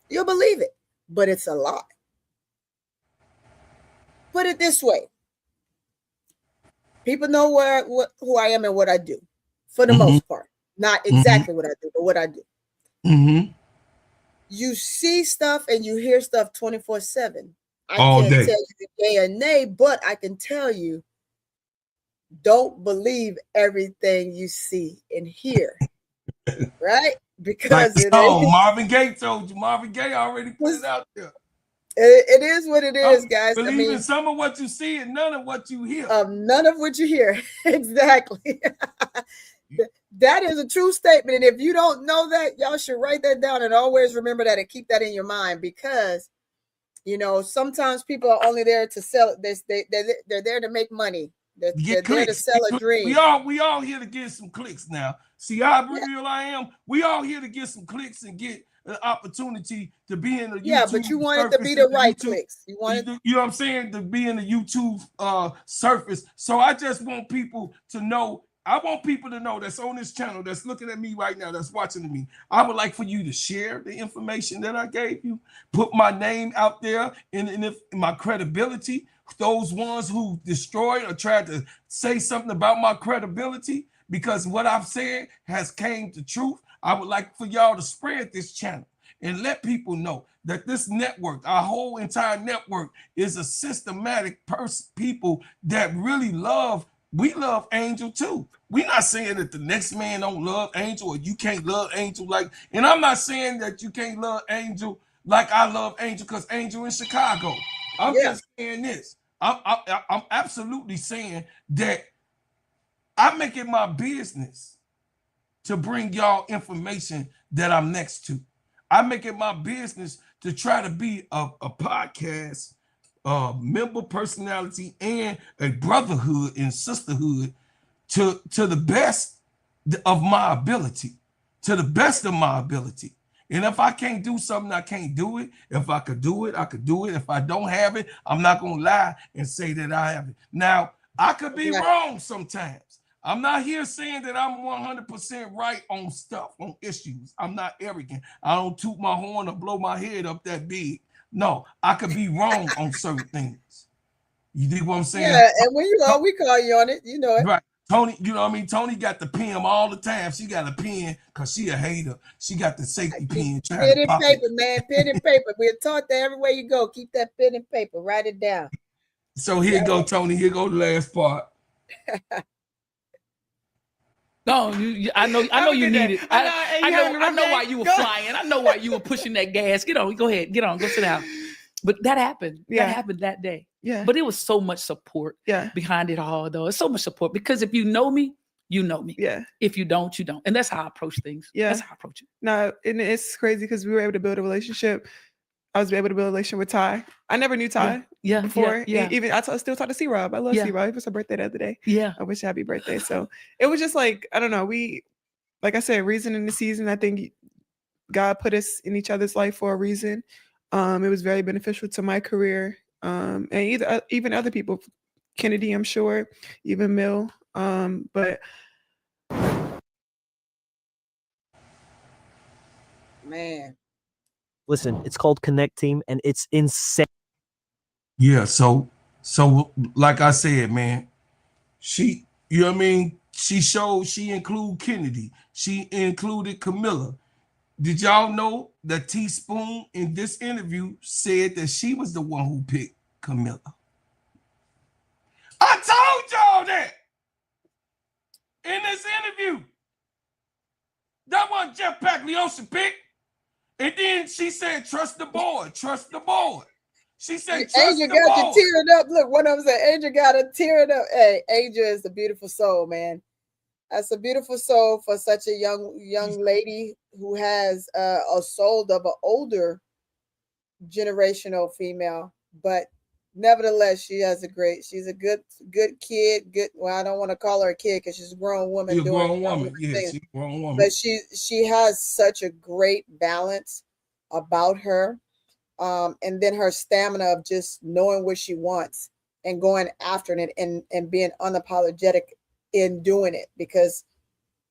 You'll believe it, but it's a lie. Put it this way. People know who I am and what I do for the most part. Not exactly what I do, but what I do. You see stuff and you hear stuff 24/7. I can't tell you yay or nay, but I can tell you, don't believe everything you see and hear. Right? Because Marvin Gaye told you. Marvin Gaye already put it out there. It is what it is, guys. Believe in some of what you see and none of what you hear. None of what you hear. Exactly. That is a true statement. And if you don't know that, y'all should write that down and always remember that and keep that in your mind because, sometimes people are only there to sell. They're there to make money. They're there to sell a dream. We all here to get some clicks now. See how real I am? We all here to get some clicks and get an opportunity to be in the YouTube. But you want it to be the right clicks. You know what I'm saying? To be in the YouTube surface. So I just want people to know. I want people to know that's on this channel, that's looking at me right now, that's watching me. I would like for you to share the information that I gave you, put my name out there in my credibility. Those ones who destroyed or tried to say something about my credibility, because what I've said has came to truth. I would like for y'all to spread this channel and let people know that this network, our whole entire network, is a systematic people that really love. We love Angel too. We're not saying that the next man don't love Angel or you can't love Angel and I'm not saying that you can't love Angel like I love Angel because Angel in Chicago. I'm just saying this. I'm absolutely saying that I make it my business to bring y'all information that I'm next to. I make it my business to try to be a podcast member personality and a brotherhood and sisterhood to the best of my ability, to the best of my ability. And if I can't do something, I can't do it. If I could do it, I could do it. If I don't have it, I'm not going to lie and say that I have it. Now, I could be wrong sometimes. I'm not here saying that I'm 100% right on stuff, on issues. I'm not arrogant. I don't toot my horn or blow my head up that big. No, I could be wrong on certain things. You dig what I'm saying? Yeah, and when you are, we call you on it. You know it. Right. Tony, you know what I mean? Tony got the pen all the time. She got a pen because she a hater. She got the safety pen trying pen to and pop paper, it. man. Pen and paper. We're taught that everywhere you go. Keep that pen and paper. Write it down. So here go, Tony. Here go the last part. No, I know you need it. I know why you were flying. I know why you were pushing that gas. Get on, go ahead, get on, go sit down. But that happened. Yeah. That happened that day. Yeah. But it was so much support behind it all, though. It's so much support because if you know me, you know me. Yeah. If you don't, you don't. And that's how I approach things. Yeah. That's how I approach it. No, and it's crazy because we were able to build a relationship. I was able to build a relationship with Ty. I never knew Ty before. Yeah. Even I still talk to C-Rob. I love C-Rob. It was her birthday the other day. Yeah. I wish happy birthday. So it was just like, I don't know. Like I said, reason in the season. I think God put us in each other's life for a reason. It was very beneficial to my career. And even other people, Kennedy, I'm sure, even Mill. But man. Listen, it's called Connect Team, and it's insane. Yeah, so like I said, man, she, you know what I mean? She included Kennedy. She included Camilla. Did y'all know that Teaspoon in this interview said that she was the one who picked Camilla? I told y'all that in this interview. That wasn't Jeff Pagliosha pick. And then she said, trust the board, trust the board. She said, trust Angel the got board. to tearing up. Look, one of them said, Angel got to tearing up. Hey, Angel is a beautiful soul, man. That's a beautiful soul for such a young lady who has a soul of an older generational female. But nevertheless, she's a good kid. Good. Well, I don't want to call her a kid because she's a grown woman. She's a grown woman. Yeah, she's a grown woman. But she has such a great balance about her. And then her stamina of just knowing what she wants and going after it and being unapologetic in doing it, because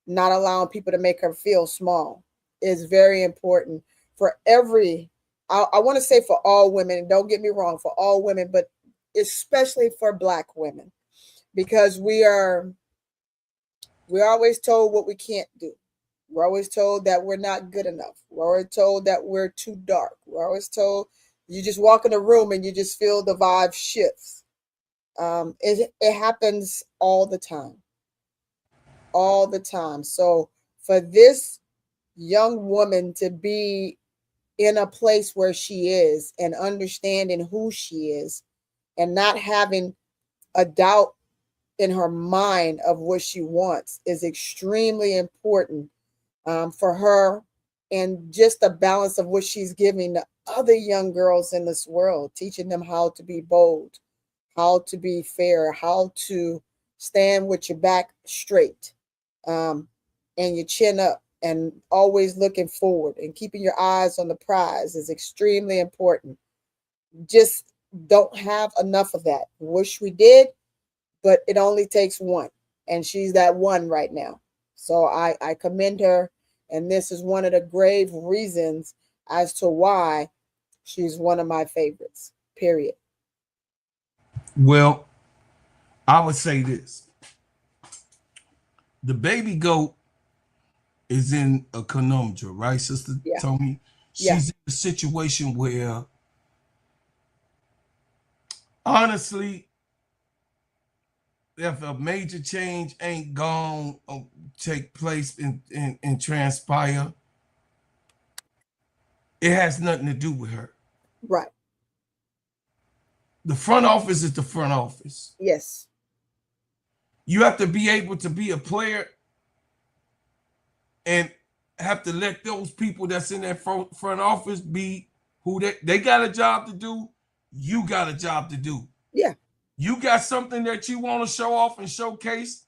not allowing people to make her feel small is very important for I want to say for all women, don't get me wrong, for all women, but especially for Black women, because we're always told what we can't do. We're always told that we're not good enough. We're always told that we're too dark. We're always told you just walk in a room and you just feel the vibe shifts. It happens all the time. All the time. So for this young woman to be in a place where she is and understanding who she is and not having a doubt in her mind of what she wants is extremely important for her, and just the balance of what she's giving the other young girls in this world, teaching them how to be bold, how to be fair, how to stand with your back straight and your chin up and always looking forward and keeping your eyes on the prize is extremely important. Just don't have enough of that. Wish we did, but it only takes one, and she's that one right now. So I commend her, and this is one of the grave reasons as to why she's one of my favorites, period. Well, I would say this. The baby goat is in a conundrum, right, Sister Tony? She's in a situation where, honestly, if a major change ain't gone take place and transpire, it has nothing to do with her. Right. The front office is the front office. Yes. You have to be able to be a player and have to let those people that's in that front office be who they got a job to do. you got a job to do. Yeah. You got something that you want to show off and showcase,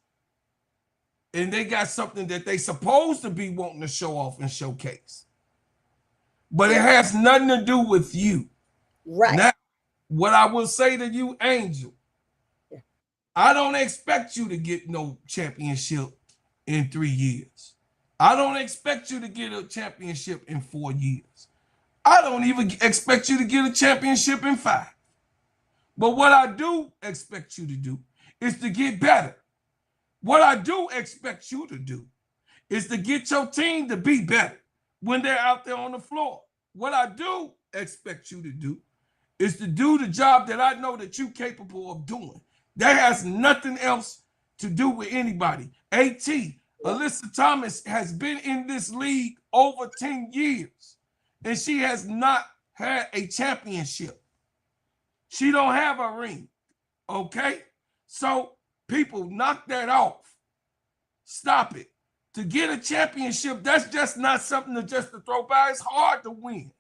and they got something that they supposed to be wanting to show off and showcase. But it has nothing to do with you. Right. Now, what I will say to you, Angel, I don't expect you to get no championship in 3 years. I don't expect you to get a championship in 4 years. I don't even expect you to get a championship in 5. But what I do expect you to do is to get better. What I do expect you to do is to get your team to be better when they're out there on the floor. What I do expect you to do is to do the job that I know that you're capable of doing. That has nothing else to do with anybody. AT, Alyssa Thomas has been in this league over 10 years, and she has not had a championship. She don't have a ring, okay? So people, knock that off. Stop it. To get a championship, that's just not something to throw by. It's hard to win.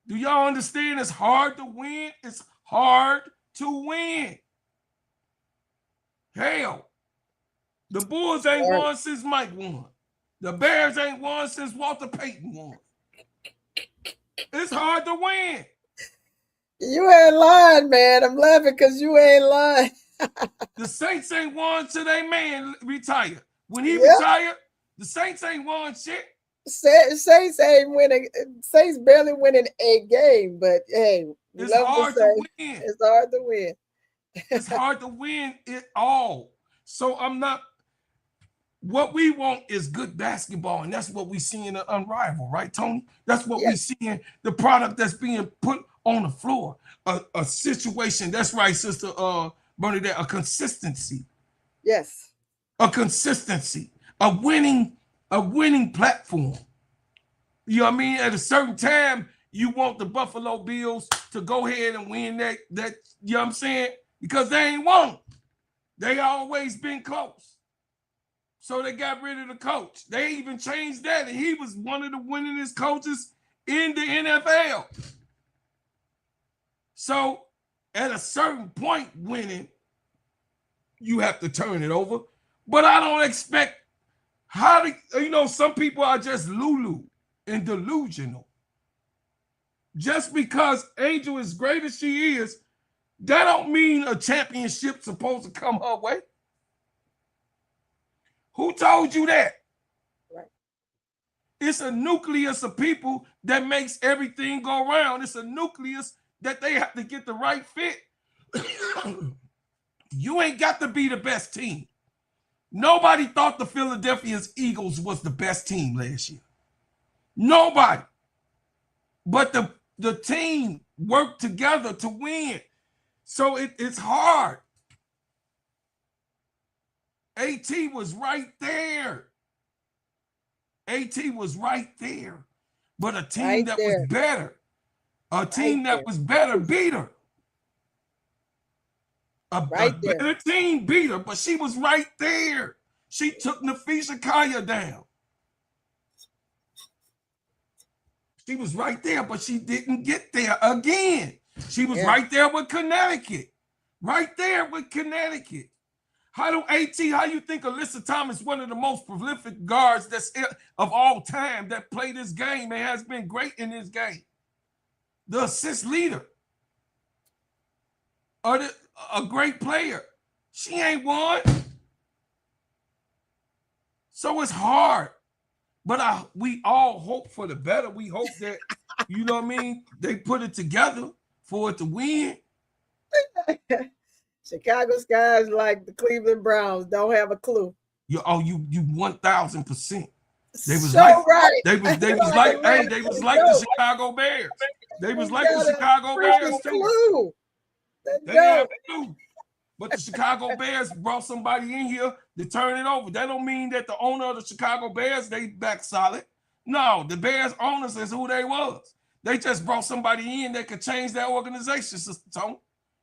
Do y'all understand? It's hard to win. It's hard to win. Hell, the Bulls ain't won since Mike won. The Bears ain't won since Walter Payton won. It's hard to win. You ain't lying, man. I'm laughing because you ain't lying. The Saints ain't won till they man retired. When he retired, the Saints ain't won shit. Saints ain't winning. Saints barely winning a game, but hey, it's hard to win. It's hard to win. It's hard to win it all. So I'm not. What we want is good basketball, and that's what we see in the Unrivaled, right, Tony? That's what we see in the product that's being put on the floor. A situation. That's right, Sister Bernadette. A consistency. Yes. A consistency. A winning platform. You know what I mean? At a certain time, you want the Buffalo Bills to go ahead and win that. You know what I'm saying? Because they ain't won. They always been close. So they got rid of the coach. They even changed that, and he was one of the winningest coaches in the NFL. So at a certain point, winning, you have to turn it over. But I don't expect some people are just Lulu and delusional. Just because Angel is great as she is, that don't mean a championship's supposed to come her way. Who told you that? Right. It's a nucleus of people that makes everything go around. It's a nucleus that they have to get the right fit. You ain't got to be the best team. Nobody thought the Philadelphia Eagles was the best team last year. Nobody. But the team worked together to win. So it's hard. AT was right there. AT was right there. But a team that was better. A team that was better beat her. A better team beat her, but she was right there. She took Nafisa Kaya down. She was right there, but she didn't get there again. She was right there with Connecticut. Right there with Connecticut. How you think Alyssa Thomas, one of the most prolific guards of all time that played this game and has been great in this game? The assist leader. A great player. She ain't won. So it's hard. But we all hope for the better. We hope that, you know what I mean, they put it together for it to win. Chicago Sky's like the Cleveland Browns, don't have a clue. You 1000%. They was so like right. They was like the Chicago Bears. They was like the Chicago Bears too. They have a clue. But the Chicago Bears brought somebody in here to turn it over. That don't mean that the owner of the Chicago Bears, they back solid. No, the Bears owners is who they was. They just brought somebody in that could change that organization, Sister Tony.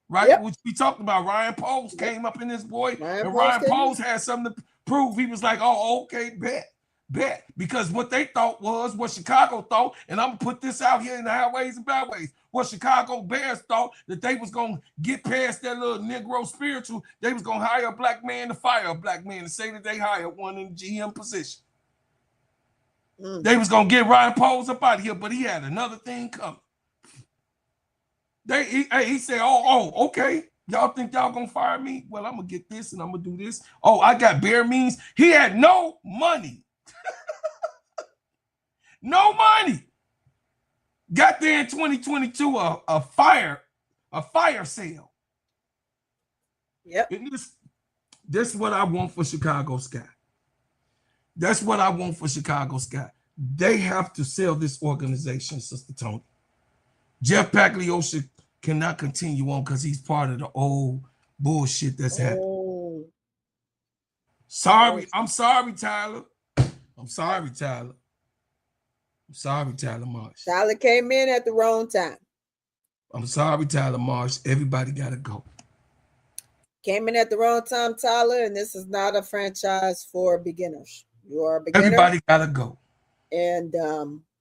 Right? Yep. Which we talked about. Ryan Poles came up in this boy. Ryan Poles had something to prove. He was like, oh, okay, bet. Bet. Because what they thought was what Chicago thought, and I'm going to put this out here in the highways and byways. What Chicago Bears thought that they was going to get past that little Negro spiritual. They was going to hire a black man to fire a black man and say that they hired one in the GM position. They was going to get Ryan Poles up out of here, but he had another thing coming. He said, oh, okay. Y'all think y'all gonna fire me? Well, I'm gonna get this and I'm gonna do this. Oh, I got bare means. He had no money. No money. Got there in 2022, a fire sale. Yep. This is what I want for Chicago Sky. That's what I want for Chicago Sky. They have to sell this organization, Sister Tony. Jeff Pagliosha cannot continue on because he's part of the old bullshit that's happening. Sorry. I'm sorry, Tyler. I'm sorry, Tyler Marsh. Tyler came in at the wrong time. I'm sorry, Tyler Marsh. Everybody got to go. Came in at the wrong time, Tyler, and this is not a franchise for beginners. You are a beginner. Everybody got to go. And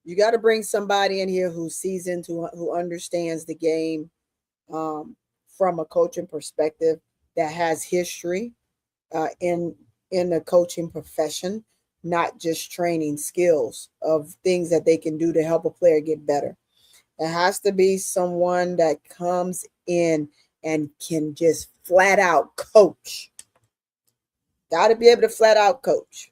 you got to bring somebody in here who's seasoned, who understands the game from a coaching perspective, that has history in the coaching profession, not just training skills of things that they can do to help a player get better. It has to be someone that comes in and can just flat out coach. Got to be able to flat out coach.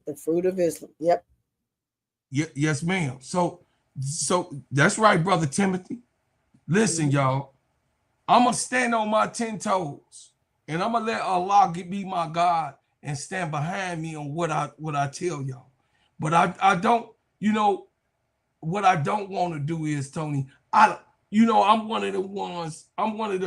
The fruit of Islam. Yep. Yes, ma'am. So that's right, Brother Timothy. Listen, y'all. I'm going to stand on my 10 toes, and I'm going to let Allah be my God and stand behind me on what I tell y'all. But I don't, what I don't want to do is, Tony, I'm one of the ones, I'm one of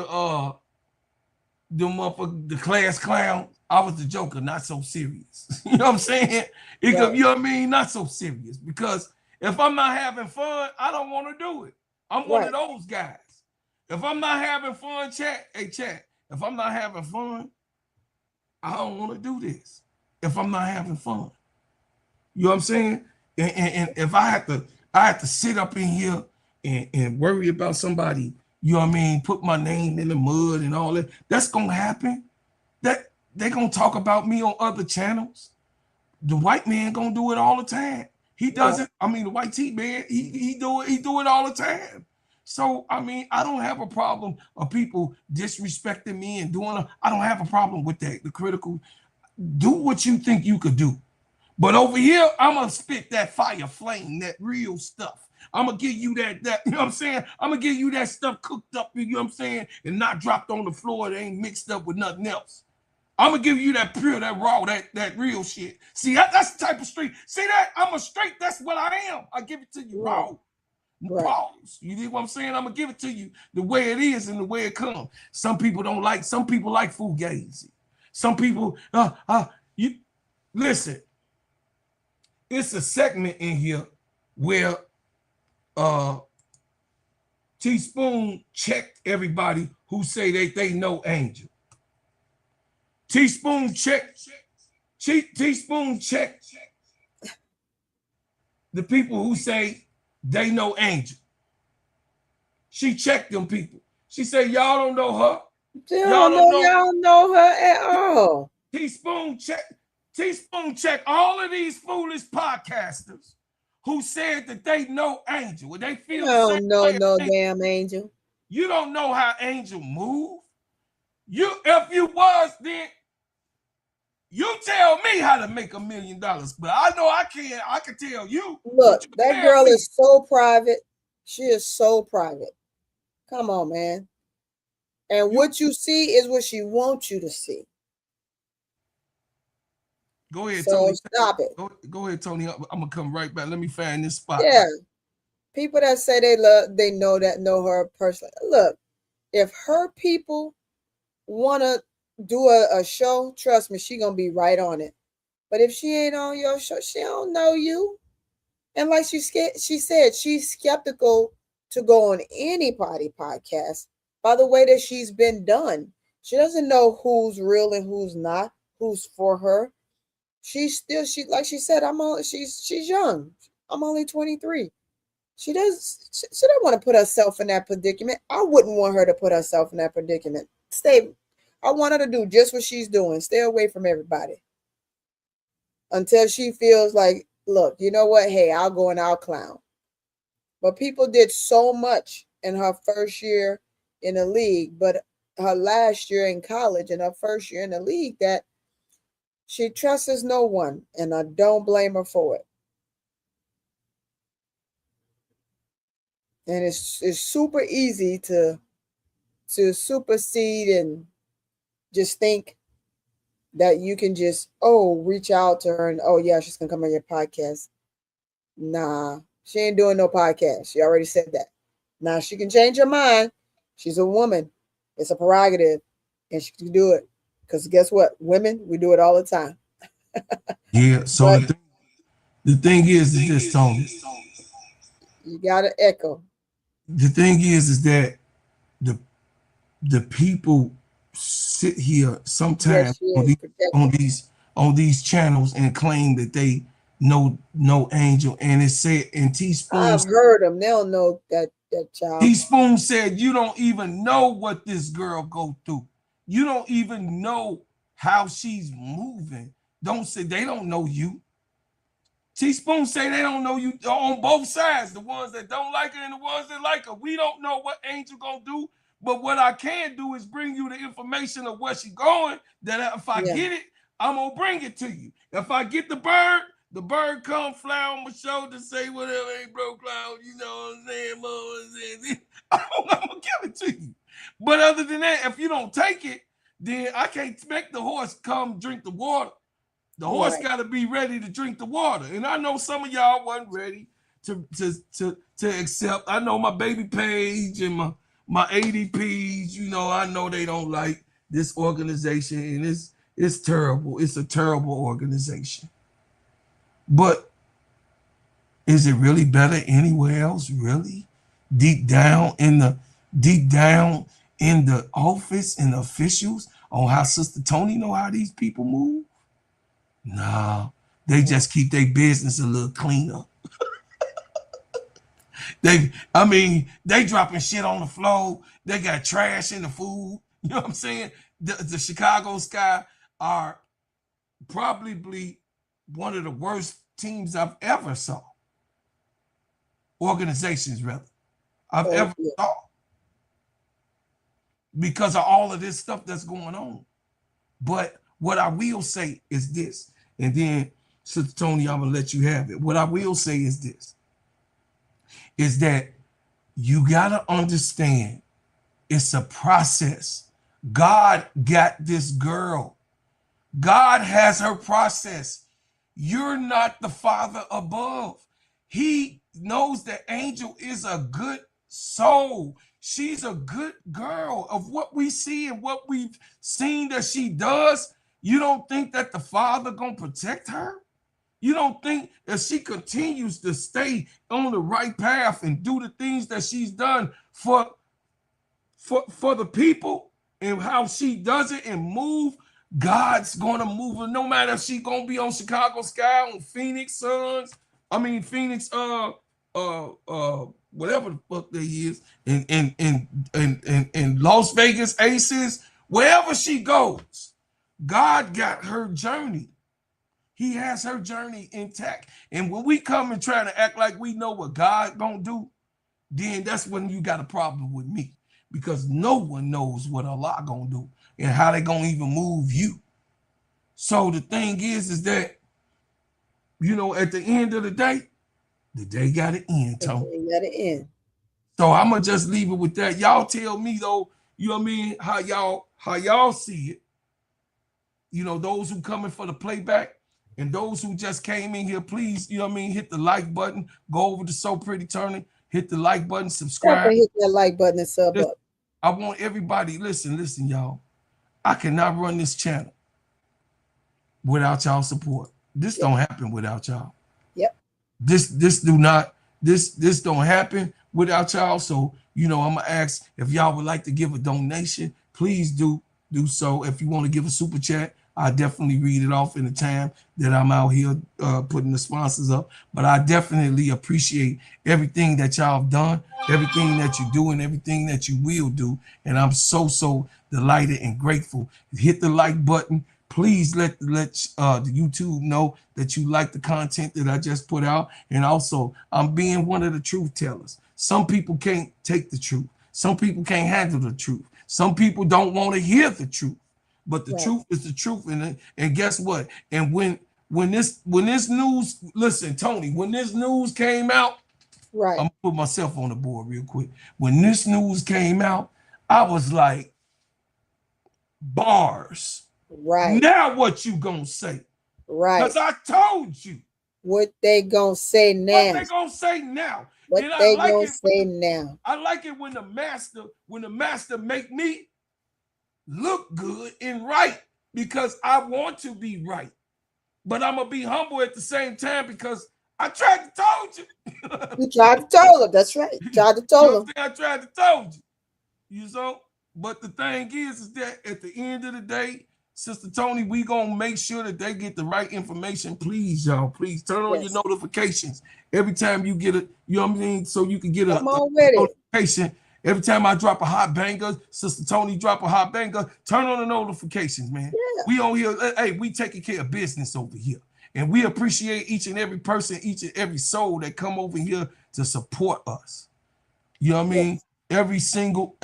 the class clown. I was the joker, not so serious. You know what I'm saying? You know what I mean? Not so serious. Because if I'm not having fun, I don't want to do it. I'm one of those guys. If I'm not having fun, chat. If I'm not having fun, I don't want to do this. If I'm not having fun. You know what I'm saying? And if I have to sit up in here and worry about somebody, you know what I mean, put my name in the mud and all that, that's going to happen. That they're going to talk about me on other channels. The white man going to do it all the time. He doesn't. I mean, the white tee man, he do it all the time. So, I mean, I don't have a problem of people disrespecting me and I don't have a problem with that. The critical, do what you think you could do. But over here, I'm going to spit that fire flame, that real stuff. I'm going to give you that, you know what I'm saying? I'm going to give you that stuff cooked up, you know what I'm saying? And not dropped on the floor. It ain't mixed up with nothing else. I'm going to give you that pure, that raw, that real shit. See, that's the type of street. See that? I'm a straight, that's what I am. I give it to you raw. Pause. You know what I'm saying? I'm going to give it to you the way it is and the way it comes. Some people like fugazi. Some people, listen. It's a segment in here where Teaspoon checked everybody who say they know Angel. Teaspoon checked the people who say they know Angel. She checked them people. She said, y'all don't know her. Y'all don't know her at all. Teaspoon check all of these foolish podcasters who said that they know Angel. And they feel no damn Angel. You don't know how Angel move. If you was, then you tell me how to make $1 million. But I know I can tell you. Look, that girl is so private. She is so private. Come on, man. And what you see is what she wants you to see. Go ahead, so Tony. Stop it. Go ahead, Tony. I'm gonna come right back. Let me find this spot. Yeah. People that say they know her personally. Look, if her people wanna do a show, trust me, she gonna be right on it. But if she ain't on your show, she don't know you. And like she said, she's skeptical to go on anybody podcast by the way that she's been done. She doesn't know who's real and who's not. who's for her. She like she said, she's young. I'm only 23. She don't want to put herself in that predicament. I wouldn't want her to put herself in that predicament. I want her to do just what she's doing. Stay away from everybody until she feels like, look, you know what? Hey, I'll go and I'll clown. But people did so much in her first year in the league, but her last year in college and her first year in the league, that she trusts no one, and I don't blame her for it. And it's super easy to supersede and just think that you can just, reach out to her and, yeah, she's going to come on your podcast. Nah, she ain't doing no podcast. She already said that. Now she can change her mind. She's a woman. It's a prerogative, and she can do it. Because guess what? Women, we do it all the time. Yeah, so the thing is this, Tony. You got to echo. The thing is that the people sit here sometimes on these channels and claim that they know Angel, and it said, and Teaspoon, I've heard them. They don't know that child. Teaspoon said, you don't even know what this girl go through. You don't even know how she's moving. Don't say they don't know you. Teaspoon say they don't know you on both sides, the ones that don't like her and the ones that like her. We don't know what Angel gonna do, but what I can do is bring you the information of where she going, that if I get it, I'm gonna bring it to you. If I get the bird come fly on my shoulder, say whatever, ain't broke cloud, you know what I'm saying, Mom, I'm gonna give it to you. But other than that, if you don't take it, then I can't expect the horse come drink the water. The horse got to be ready to drink the water. And I know some of y'all wasn't ready to accept. I know my baby page and my ADPs, you know, I know they don't like this organization, and it's terrible. It's a terrible organization. But is it really better anywhere else? Really? Deep down in the office and the officials on how Sister Tony know how these people move? No, they just keep their business a little cleaner. They dropping shit on the floor. They got trash in the food. You know what I'm saying? The Chicago Sky are probably one of the worst teams I've ever saw. Organizations, rather. I've ever saw. Because of all of this stuff that's going on. But what I will say is this, and then, Sister Tony, I'm going to let you have it. What I will say is this, is that you got to understand it's a process. God got this girl. God has her process. You're not the Father above. He knows that Angel is a good soul. She's a good girl. Of what we see and what we've seen that she does, you don't think that the Father gonna protect her? You don't think that she continues to stay on the right path and do the things that she's done for the people and how she does it and move? God's gonna move her, no matter if she's gonna be on Chicago Sky, on Phoenix Suns, whatever the fuck they is, in Las Vegas Aces, wherever she goes, God got her journey. He has her journey intact. And when we come and try to act like we know what God gonna do, then that's when you got a problem with me. Because no one knows what Allah gonna do and how they gonna even move you. So the thing is that, you know, at the end of the day got to end, Tony. The day got to end. So I'm gonna just leave it with that. Y'all tell me though, you know what I mean, how y'all see it. You know, those who coming for the playback and those who just came in here, please, you know what I mean, hit the like button, go over to So Pretty Turning, hit the like button, subscribe. Hit that like button and sub up. I want everybody, listen, y'all. I cannot run this channel without y'all support. This don't happen without y'all. Yep. This don't happen without y'all. So, you know, I'm gonna ask if y'all would like to give a donation, please do so. If you want to give a super chat, I definitely read it off in the time that I'm out here putting the sponsors up. But I definitely appreciate everything that y'all have done, everything that you do, and everything that you will do. And I'm so delighted and grateful. Hit the like button. Please let the YouTube know that you like the content that I just put out. And also, I'm being one of the truth tellers. Some people can't take the truth. Some people can't handle the truth. Some people don't want to hear the truth. But the truth is the truth. And guess what? And when this news, listen, Tony, when this news came out, I'm gonna put myself on the board real quick. When this news came out, I was like, bars. Right. Now what you gonna say? Right. Because I told you. What they gonna say now? What they gonna say now? What and they gonna say now? I like it when the master make me look good and right, because I want to be right. But I'm gonna be humble at the same time, because I tried to told you. You tried to tell them. That's right. You tried to tell them. I tried to told you. You know? But the thing is that at the end of the day, Sister Tony, we gonna make sure that they get the right information. Please, y'all, please turn on your notifications every time you get it. You know what I mean? So you can get a notification. Every time I drop a hot banger, Sister Tony drop a hot banger, turn on the notifications, man. Yeah. We on here, hey, we taking care of business over here. And we appreciate each and every person, each and every soul that come over here to support us. You know what I mean? Every single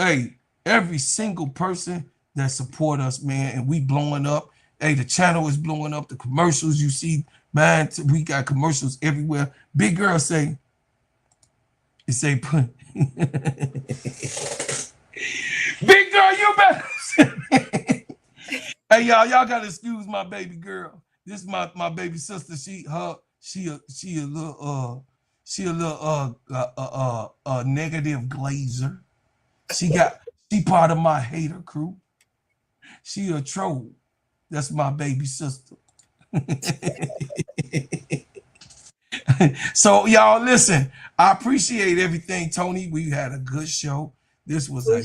person that support us, man, and we blowing up. Hey, the channel is blowing up. The commercials you see, man, we got commercials everywhere. Big girl say, Big girl, you better. Hey, y'all gotta excuse my baby girl. This is my baby sister. She a little negative glazer. She part of my hater crew. She a troll. That's my baby sister. So y'all listen, I appreciate everything, Tony. We had a good show. This was a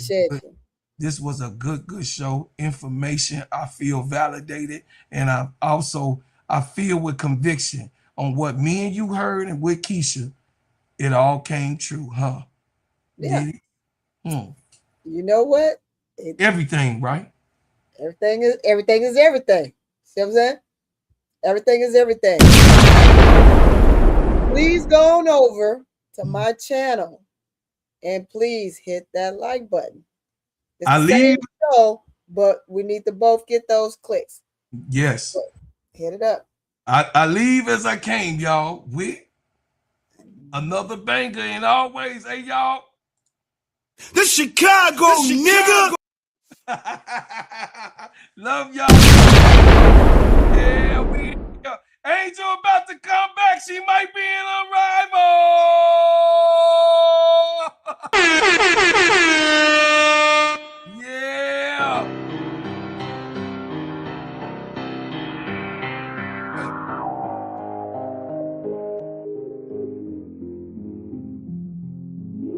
good show. Information. I feel validated, and I feel with conviction on what me and you heard, and with Keisha, it all came true, huh? Yeah. You know what? Everything, right? Everything is everything. See what I'm saying? Everything is everything. Please go on over to my channel and please hit that like button. It's I leave. Show, but we need to both get those clicks. Yes. So, hit it up. I leave as I came, y'all, with another banger. And always, hey, y'all. The Chicago nigga. Love y'all. Yeah, we Angel about to come back. She might be in arrival. Yeah.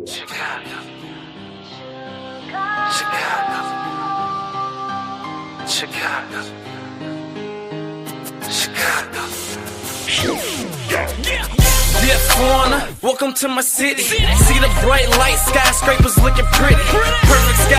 Chicago. Yes, foreigner, welcome to my city. See the bright light, skyscrapers looking pretty. Perfect sky.